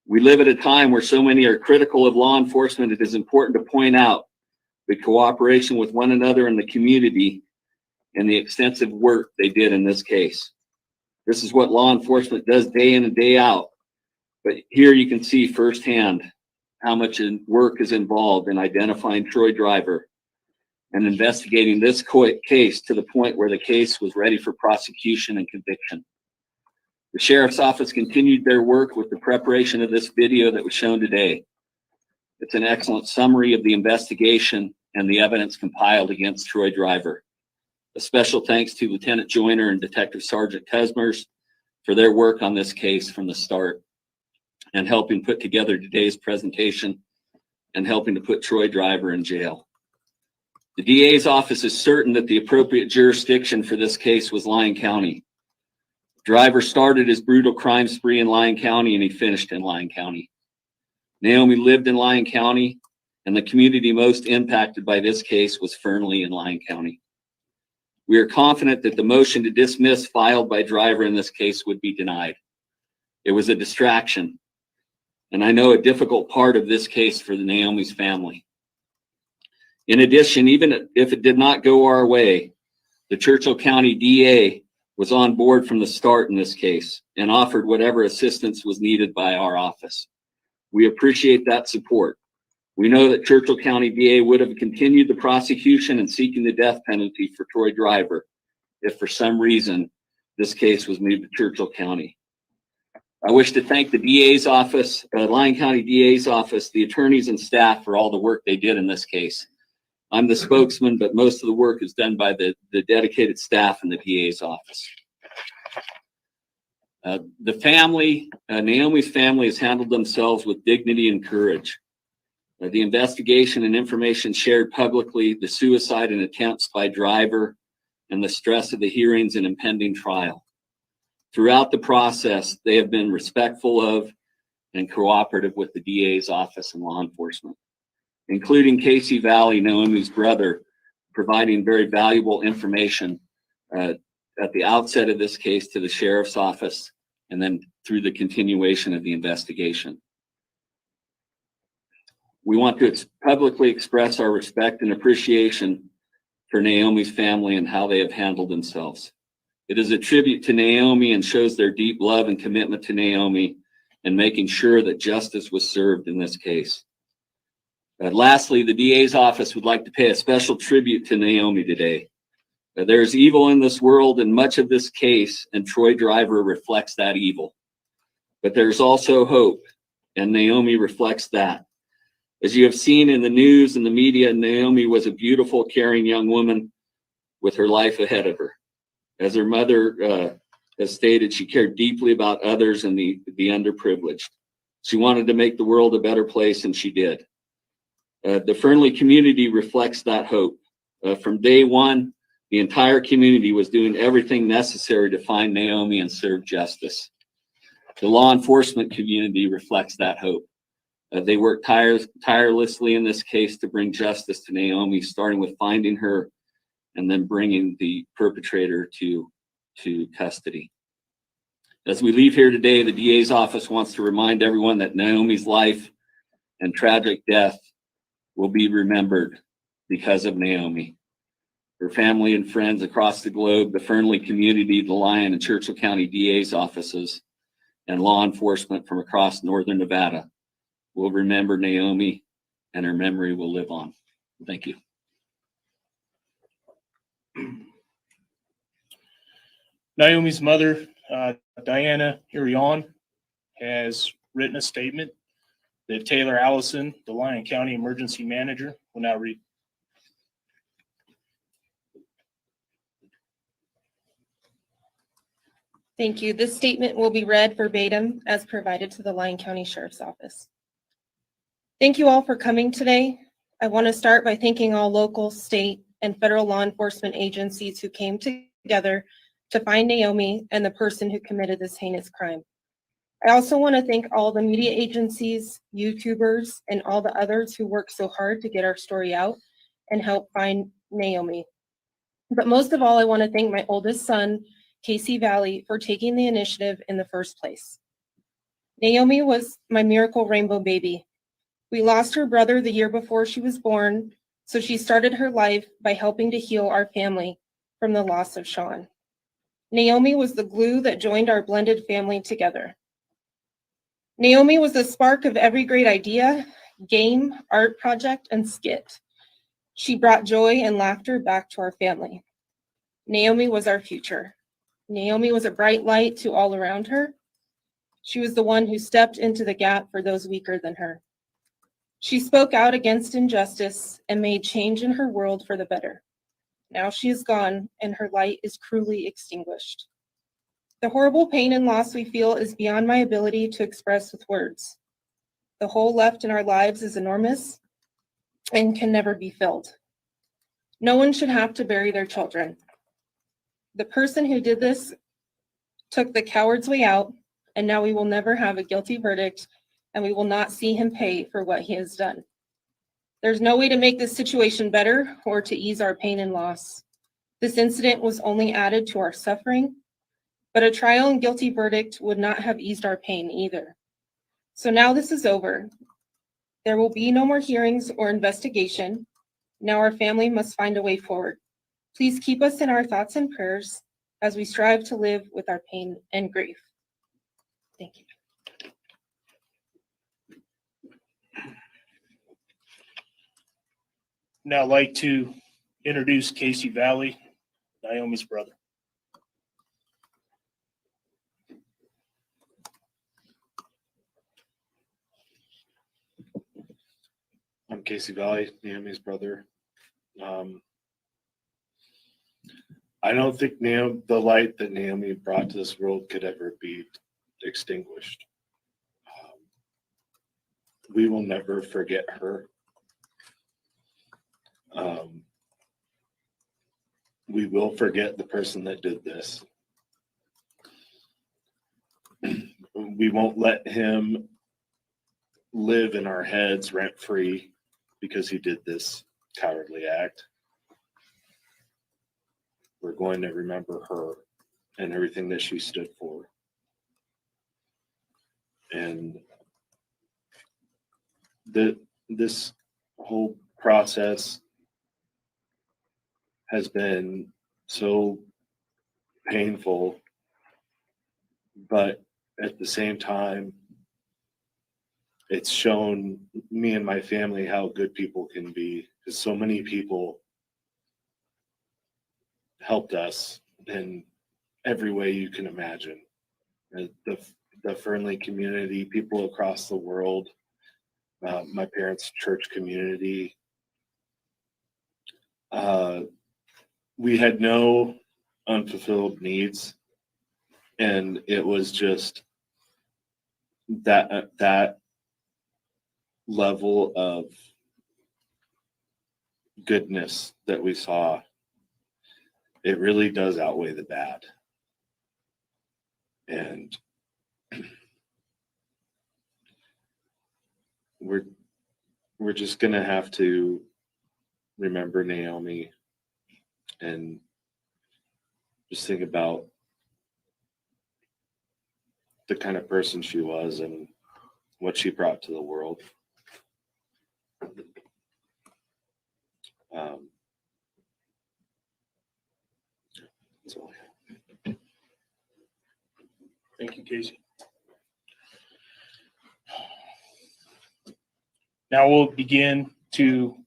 [SPEAKER 5] We live at a time where so many are critical of law enforcement. It is important to point out the cooperation with one another in the community and the extensive work they did in this case. This is what law enforcement does day in and day out. But here you can see firsthand how much work is involved in identifying Troy Driver and investigating this case to the point where the case was ready for prosecution and conviction. The Sheriff's Office continued their work with the preparation of this video that was shown today. It's an excellent summary of the investigation and the evidence compiled against Troy Driver. A special thanks to Lieutenant Joyner and Detective Sergeant Kesmers for their work on this case from the start and helping put together today's presentation and helping to put Troy Driver in jail. The DA's office is certain that the appropriate jurisdiction for this case was Lyon County. Driver started his brutal crime spree in Lyon County and he finished in Lyon County. Naomi lived in Lyon County, and the community most impacted by this case was Fernley in Lyon County. We are confident that the motion to dismiss filed by Driver in this case would be denied. It was a distraction, and I know a difficult part of this case for the Naomi's family. In addition, even if it did not go our way, the Churchill County DA was on board from the start in this case and offered whatever assistance was needed by our office. We appreciate that support. We know that Churchill County DA would have continued the prosecution and seeking the death penalty for Troy Driver if for some reason this case was moved to Churchill County. I wish to thank the DA's office, Lyon County DA's office, the attorneys and staff for all the work they did in this case. I'm the spokesman, but most of the work is done by the dedicated staff in the DA's office. The family, Naomi's family, has handled themselves with dignity and courage. The investigation and information shared publicly, the suicide and attempts by Driver, and the stress of the hearings and impending trial. Throughout the process, they have been respectful of and cooperative with the DA's office and law enforcement, including Casey Valley, Naomi's brother, providing very valuable information at the outset of this case to the Sheriff's Office and then through the continuation of the investigation. We want to publicly express our respect and appreciation for Naomi's family and how they have handled themselves. It is a tribute to Naomi and shows their deep love and commitment to Naomi and making sure that justice was served in this case. Lastly, the DA's office would like to pay a special tribute to Naomi today. There is evil in this world, and much of this case and Troy Driver reflects that evil. But there's also hope, and Naomi reflects that. As you have seen in the news and the media, Naomi was a beautiful, caring young woman with her life ahead of her. As her mother has stated, she cared deeply about others and the underprivileged. She wanted to make the world a better place, and she did. The Fernley community reflects that hope. From day one, the entire community was doing everything necessary to find Naomi and serve justice. The law enforcement community reflects that hope. They worked tirelessly in this case to bring justice to Naomi, starting with finding her and then bringing the perpetrator to custody. As we leave here today, the DA's office wants to remind everyone that Naomi's life and tragic death will be remembered because of Naomi. Her family and friends across the globe, the Fernley community, the Lyon and Churchill County DA's offices, and law enforcement from across northern Nevada will remember Naomi, and her memory will live on. Thank you.
[SPEAKER 3] Naomi's mother, Diana Irion, has written a statement that Taylor Allison, the Lyon County Emergency Manager, will now read.
[SPEAKER 6] Thank you. This statement will be read verbatim as provided to the Lyon County Sheriff's Office. Thank you all for coming today. I want to start by thanking all local, state, and federal law enforcement agencies who came together to find Naomi and the person who committed this heinous crime. I also want to thank all the media agencies, YouTubers, and all the others who worked so hard to get our story out and help find Naomi. But most of all, I want to thank my oldest son, Casey Valley, for taking the initiative in the first place. Naomi was my miracle rainbow baby. We lost her brother the year before she was born, so she started her life by helping to heal our family from the loss of Sean. Naomi was the glue that joined our blended family together. Naomi was the spark of every great idea, game, art project, and skit. She brought joy and laughter back to our family. Naomi was our future. Naomi was a bright light to all around her. She was the one who stepped into the gap for those weaker than her. She spoke out against injustice and made change in her world for the better. Now she is gone, and her light is cruelly extinguished. The horrible pain and loss we feel is beyond my ability to express with words. The hole left in our lives is enormous and can never be filled. No one should have to bury their children. The person who did this took the coward's way out, and now we will never have a guilty verdict, and we will not see him pay for what he has done. There's no way to make this situation better or to ease our pain and loss. This incident was only added to our suffering, but a trial and guilty verdict would not have eased our pain either. So now this is over. There will be no more hearings or investigation. Now our family must find a way forward. Please keep us in our thoughts and prayers as we strive to live with our pain and grief. Thank you.
[SPEAKER 3] Now I'd like to introduce Casey Valley, Naomi's brother.
[SPEAKER 7] I'm Casey Valley, Naomi's brother. I don't think the light that Naomi brought to this world could ever be extinguished. We will never forget her. We will forget the person that did this. We won't let him live in our heads rent-free because he did this cowardly act. We're going to remember her and everything that she stood for. And this whole process has been so painful, but at the same time, it's shown me and my family how good people can be, because so many people helped us in every way you can imagine. The Fernley community, people across the world, my parents' church community. We had no unfulfilled needs, and it was just that level of goodness that we saw. It really does outweigh the bad. And we're just gonna have to remember Naomi and just think about the kind of person she was and what she brought to the world. That's all I have.
[SPEAKER 3] Thank you, Casey. Now we'll begin to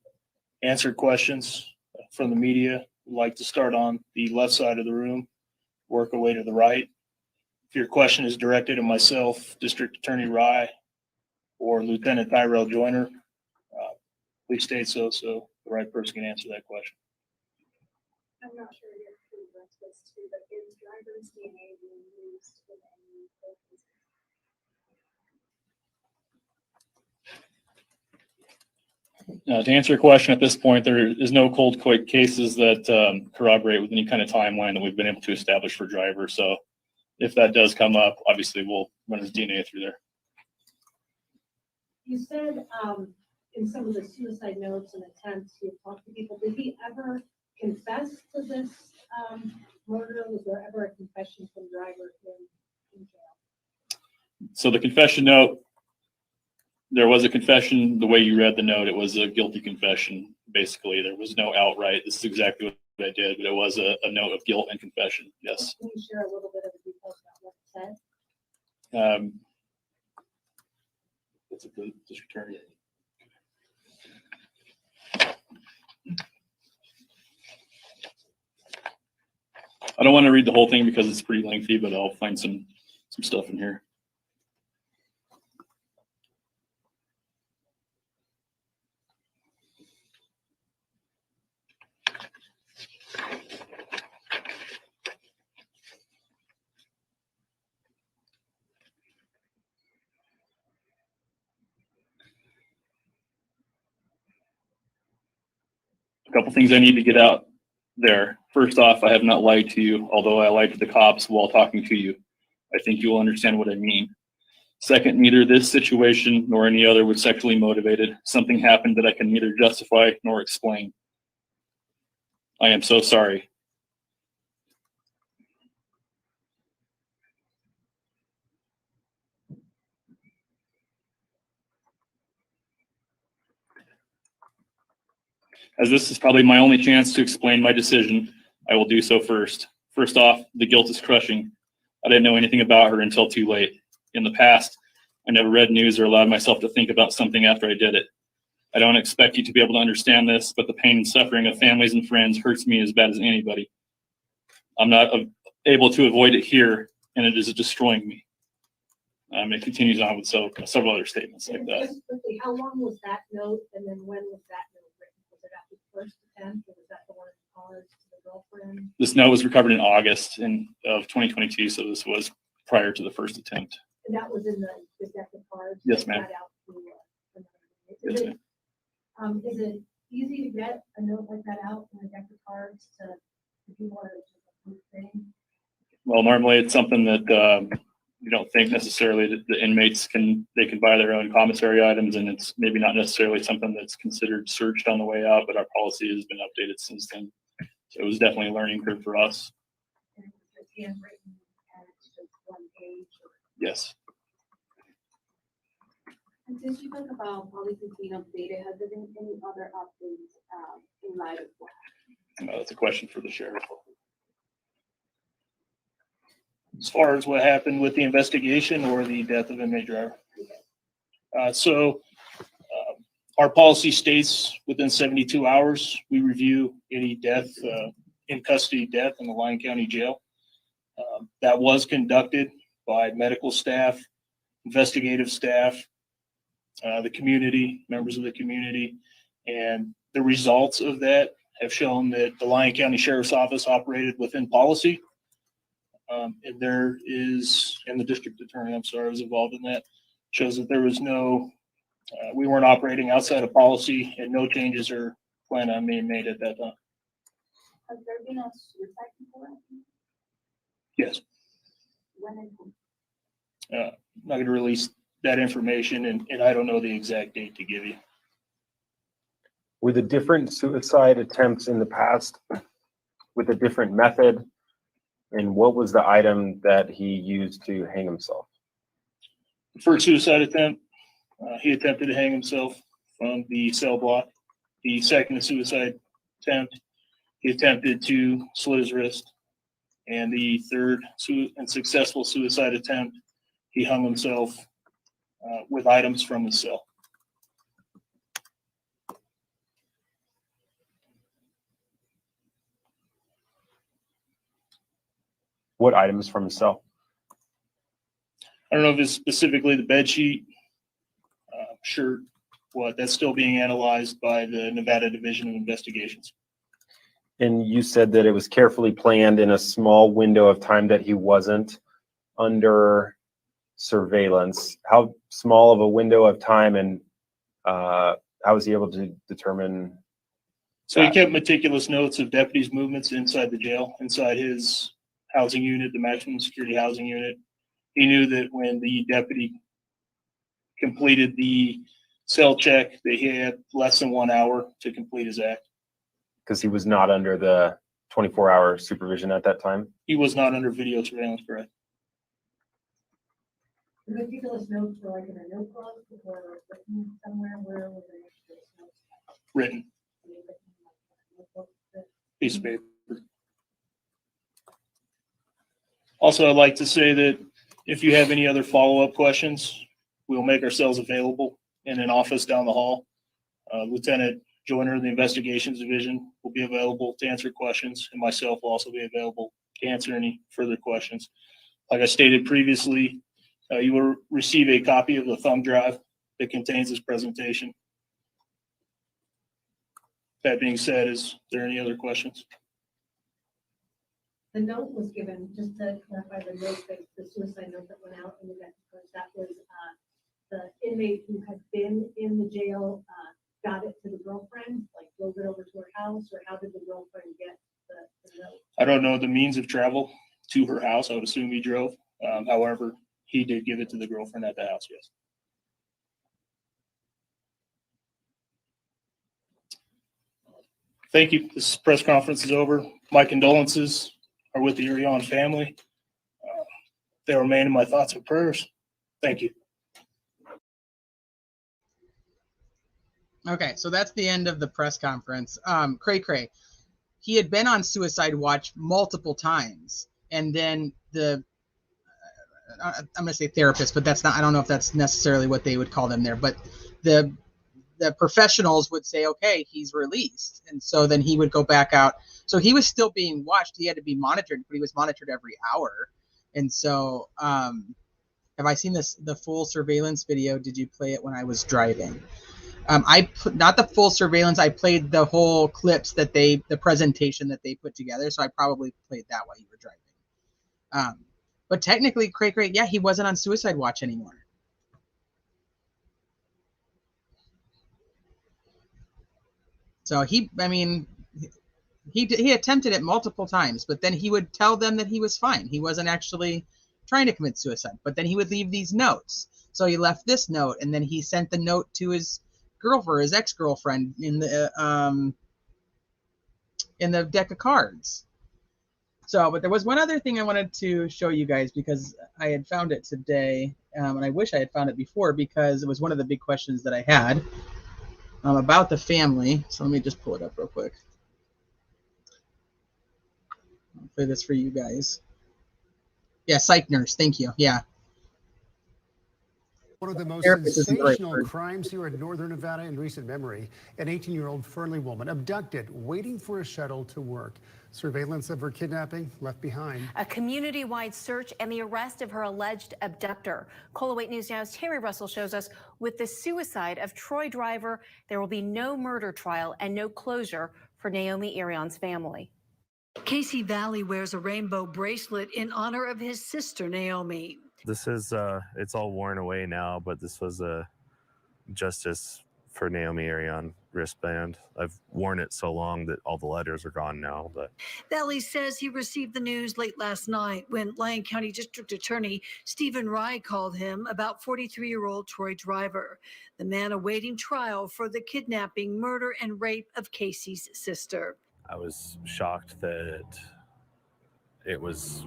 [SPEAKER 3] answer questions from the media. We'd like to start on the left side of the room, work our way to the right. If your question is directed at myself, District Attorney Rye, or Lieutenant Tyrell Joyner, please state so the right person can answer that question.
[SPEAKER 8] I'm not sure you're who addressed this to, but is driver's DNA being used in any cases?
[SPEAKER 4] To answer your question at this point, there is no cold cases that corroborate with any kind of timeline that we've been able to establish for driver. So if that does come up, obviously we'll run his DNA through there.
[SPEAKER 8] You said in some of the suicide notes and attempts you talked to people, did he ever confess to this murder? Was there ever a confession from driver in jail?
[SPEAKER 4] So the confession note, there was a confession. The way you read the note, it was a guilty confession. Basically, there was no outright, this is exactly what I did, but it was a note of guilt and confession. Yes.
[SPEAKER 8] Can you share a little bit of the details about what it said?
[SPEAKER 4] That's at the district attorney. I don't want to read the whole thing because it's pretty lengthy, but I'll find some stuff in here. A couple things I need to get out there. First off, I have not lied to you, although I lied to the cops while talking to you. I think you will understand what I mean. Second, neither this situation nor any other was sexually motivated. Something happened that I can neither justify nor explain. I am so sorry. As this is probably my only chance to explain my decision, I will do so first. First off, the guilt is crushing. I didn't know anything about her until too late. In the past, I never read news or allowed myself to think about something after I did it. I don't expect you to be able to understand this, but the pain and suffering of families and friends hurts me as bad as anybody. I'm not able to avoid it here, and it is destroying me. It continues on with several other statements like that.
[SPEAKER 8] Just quickly, how long was that note, and then when was that note written? Was it after the first attempt, or was that the one in college to the girlfriend?
[SPEAKER 4] This note was recovered in August of 2022, so this was prior to the first attempt.
[SPEAKER 8] And that was in the deck of cards?
[SPEAKER 4] Yes, ma'am. Yes, ma'am.
[SPEAKER 8] Is it easy to get a note like that out in a deck of cards if you want to just thing?
[SPEAKER 4] Well, normally it's something that you don't think necessarily that the inmates can buy their own commissary items, and it's maybe not necessarily something that's considered searched on the way out, but our policy has been updated since then. So it was definitely a learning curve for us.
[SPEAKER 8] And it's handwritten and it's just one page?
[SPEAKER 4] Yes.
[SPEAKER 9] And since you talk about policies being updated, has there been any other updates in light of that?
[SPEAKER 4] That's a question for the sheriff.
[SPEAKER 3] As far as what happened with the investigation or the death of inmate driver. Our policy states within 72 hours, we review any death, in custody death in the Lyon County Jail. That was conducted by medical staff, investigative staff, the community, members of the community, and the results of that have shown that the Lyon County Sheriff's Office operated within policy. And there is, and the district attorney, I'm sorry, was involved in that, shows that there was no, we weren't operating outside of policy, and no changes are planned on being made at that time.
[SPEAKER 9] Has there been a suicide before?
[SPEAKER 3] Yes.
[SPEAKER 9] When and who?
[SPEAKER 3] I'm not going to release that information, and I don't know the exact date to give you.
[SPEAKER 10] Were the different suicide attempts in the past with a different method? And what was the item that he used to hang himself?
[SPEAKER 3] The first suicide attempt, he attempted to hang himself from the cell block. The second suicide attempt, he attempted to slit his wrist. And the third and successful suicide attempt, he hung himself with items from his cell.
[SPEAKER 10] What items from his cell?
[SPEAKER 3] I don't know if it's specifically the bed sheet, shirt, what, that's still being analyzed by the Nevada Division of Investigations.
[SPEAKER 10] And you said that it was carefully planned in a small window of time that he wasn't under surveillance. How small of a window of time, and how was he able to determine?
[SPEAKER 3] So he kept meticulous notes of deputies' movements inside the jail, inside his housing unit, the maximum security housing unit. He knew that when the deputy completed the cell check, that he had less than 1 hour to complete his act.
[SPEAKER 10] Because he was not under the 24-hour supervision at that time?
[SPEAKER 3] He was not under video surveillance, correct?
[SPEAKER 8] The meticulous notes were like in a notebook or written somewhere. Where were the meticulous notes?
[SPEAKER 3] Written,
[SPEAKER 8] Were they written in like a notebook that-
[SPEAKER 3] piece of paper. Also, I'd like to say that if you have any other follow-up questions, we'll make ourselves available in an office down the hall. Lieutenant Joyner of the Investigations Division will be available to answer questions, and myself will also be available to answer any further questions. Like I stated previously, you will receive a copy of the thumb drive that contains this presentation. That being said, is there any other questions?
[SPEAKER 8] The note was given, just to clarify the note, that the suicide note that went out in the next, that was the inmate who had been in the jail, got it to the girlfriend, like drove it over to her house, or how did the girlfriend get the note?
[SPEAKER 3] I don't know the means of travel to her house. I would assume he drove. However, he did give it to the girlfriend at the house, yes. Thank you. This press conference is over. My condolences are with the Irion family. They remain in my thoughts and prayers. Thank you.
[SPEAKER 2] Okay, so that's the end of the press conference. Cray, he had been on suicide watch multiple times, and then I'm going to say therapist, but that's not, I don't know if that's necessarily what they would call them there, but the professionals would say, okay, he's released. And so then he would go back out. So he was still being watched. He had to be monitored, but he was monitored every hour. And so, have I seen the full surveillance video? Did you play it when I was driving? Not the full surveillance. I played the whole clips that the presentation that they put together. So I probably played that while you were driving. But technically, Cray, yeah, he wasn't on suicide watch anymore. So he attempted it multiple times, but then he would tell them that he was fine. He wasn't actually trying to commit suicide, but then he would leave these notes. So he left this note, and then he sent the note to his girlfriend, his ex-girlfriend, in the deck of cards. So, but there was one other thing I wanted to show you guys, because I had found it today, and I wish I had found it before, because it was one of the big questions that I had about the family. So let me just pull it up real quick. I'll play this for you guys. Yeah, psych nurse. Thank you. Yeah.
[SPEAKER 11] One of the most
[SPEAKER 2] Therapist isn't the right
[SPEAKER 11] sensational
[SPEAKER 2] word.
[SPEAKER 11] crimes here in northern Nevada in recent memory, an 18-year-old Fernley woman abducted, waiting for a shuttle to work. Surveillance of her kidnapping left behind.
[SPEAKER 12] A community-wide search and the arrest of her alleged abductor. KOLO 8 News Now's Terry Russell shows us with the suicide of Troy Driver, there will be no murder trial and no closure for Naomi Irion's family.
[SPEAKER 13] Casey Valley wears a rainbow bracelet in honor of his sister, Naomi.
[SPEAKER 14] This is, it's all worn away now, but this was a justice for Naomi Irion wristband. I've worn it so long that all the letters are gone now, but.
[SPEAKER 13] Valley says he received the news late last night when Lyon County District Attorney Stephen Rye called him about 43-year-old Troy Driver, the man awaiting trial for the kidnapping, murder, and rape of Casey's sister.
[SPEAKER 14] I was shocked that it was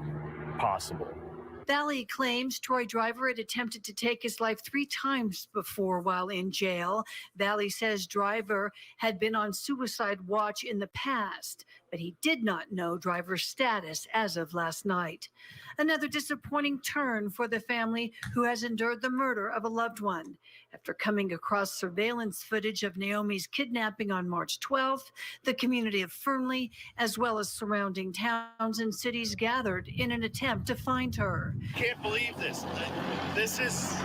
[SPEAKER 14] possible.
[SPEAKER 13] Valley claims Troy Driver had attempted to take his life 3 times before while in jail. Valley says Driver had been on suicide watch in the past, but he did not know Driver's status as of last night. Another disappointing turn for the family who has endured the murder of a loved one. After coming across surveillance footage of Naomi's kidnapping on March 12th, the community of Fernley, as well as surrounding towns and cities, gathered in an attempt to find her.
[SPEAKER 15] Can't believe this. This is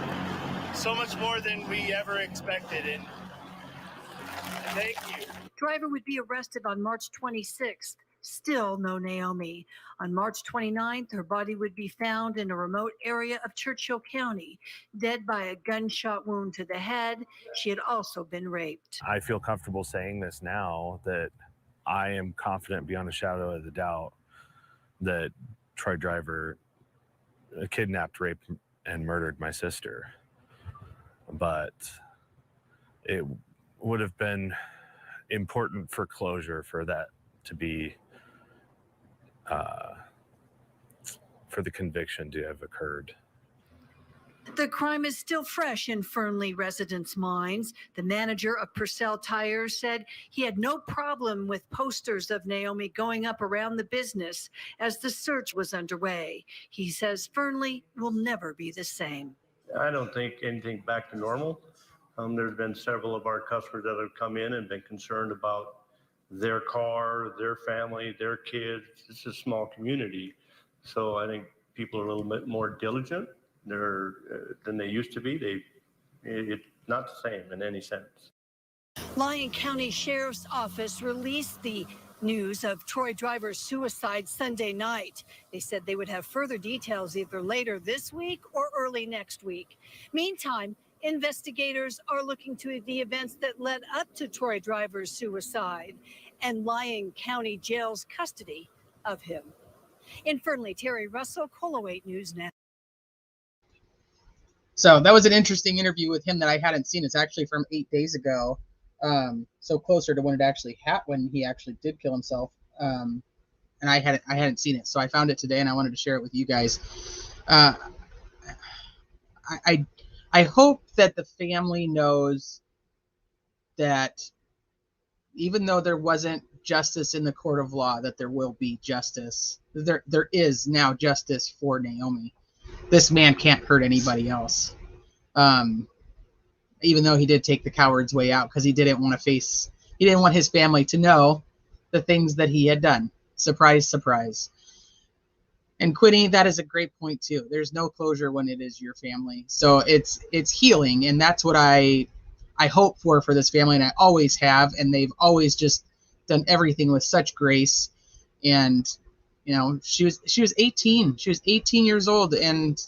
[SPEAKER 15] so much more than we ever expected, and thank you.
[SPEAKER 13] Driver would be arrested on March 26th. Still no Naomi. On March 29th, her body would be found in a remote area of Churchill County, dead by a gunshot wound to the head. She had also been raped.
[SPEAKER 14] I feel comfortable saying this now, that I am confident beyond a shadow of the doubt that Troy Driver kidnapped, raped, and murdered my sister. But it would have been important for closure for that to be, for the conviction to have occurred.
[SPEAKER 13] The crime is still fresh in Fernley residents' minds. The manager of Purcell Tires said he had no problem with posters of Naomi going up around the business as the search was underway. He says Fernley will never be the same.
[SPEAKER 16] I don't think anything's back to normal. There's been several of our customers that have come in and been concerned about their car, their family, their kids. It's a small community. So I think people are a little bit more diligent than they used to be. It's not the same in any sense.
[SPEAKER 13] Lyon County Sheriff's Office released the news of Troy Driver's suicide Sunday night. They said they would have further details either later this week or early next week. Meantime, investigators are looking to the events that led up to Troy Driver's suicide and Lyon County Jail's custody of him. In Fernley, Terry Russell, KOLO 8 News Now.
[SPEAKER 2] So that was an interesting interview with him that I hadn't seen. It's actually from 8 days ago, so closer to when it actually when he actually did kill himself. And I hadn't seen it, so I found it today, and I wanted to share it with you guys. I hope that the family knows that even though there wasn't justice in the court of law, that there will be justice. There is now justice for Naomi. This man can't hurt anybody else. Even though he did take the coward's way out because he didn't want his family to know the things that he had done. Surprise, surprise. And quitting, that is a great point too. There's no closure when it is your family. So it's healing, and that's what I hope for this family, and I always have, and they've always just done everything with such grace. And you know, she was 18. She was 18 years old, and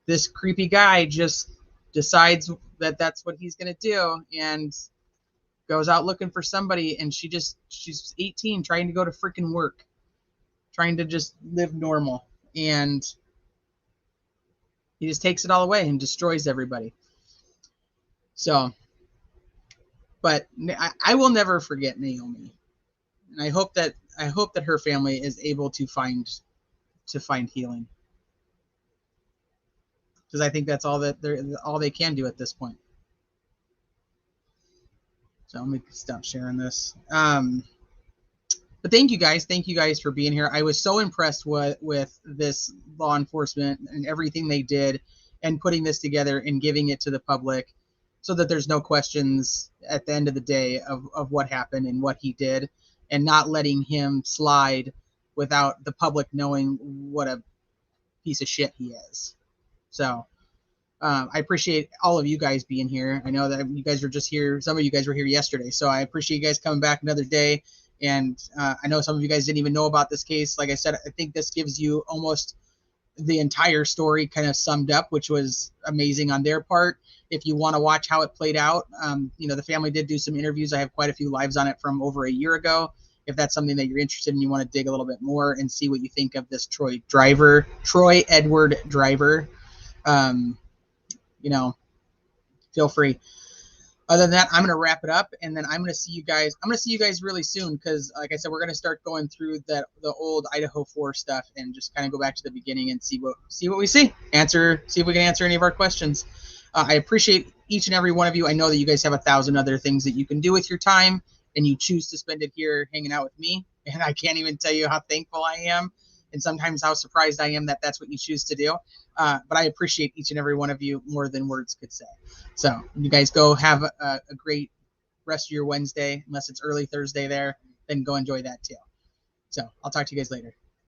[SPEAKER 2] this creepy guy just decides that that's what he's gonna do, and goes out looking for somebody. And she's 18, trying to go to freaking work, trying to just live normal, and he just takes it all away and destroys everybody. So, but I will never forget Naomi, and I hope that her family is able to find healing, because I think that's all they can do at this point. So let me stop sharing this. But thank you guys for being here. I was so impressed with this law enforcement and everything they did, and putting this together and giving it to the public so that there's no questions at the end of the day of what happened and what he did, and not letting him slide without the public knowing what a piece of shit he is. So I appreciate all of you guys being here. I know that you guys were just here. Some of you guys were here yesterday. So I appreciate you guys coming back another day. And I know some of you guys didn't even know about this case. Like I said, I think this gives you almost the entire story kind of summed up, which was amazing on their part. If you want to watch how it played out, the family did do some interviews. I have quite a few lives on it from over a year ago. If that's something that you're interested in, you want to dig a little bit more and see what you think of this Troy Edward Driver, feel free. Other than that, I'm going to wrap it up, and then I'm going to see you guys really soon, because like I said, we're going to start going through the old Idaho 4 stuff and just kind of go back to the beginning and see what we see. See if we can answer any of our questions. I appreciate each and every one of you. I know that you guys have 1,000 other things that you can do with your time, and you choose to spend it here hanging out with me, and I can't even tell you how thankful I am, and sometimes how surprised I am that that's what you choose to do. But I appreciate each and every one of you more than words could say. So you guys go have a great rest of your Wednesday, unless it's early Thursday there, then go enjoy that too. So I'll talk to you guys later.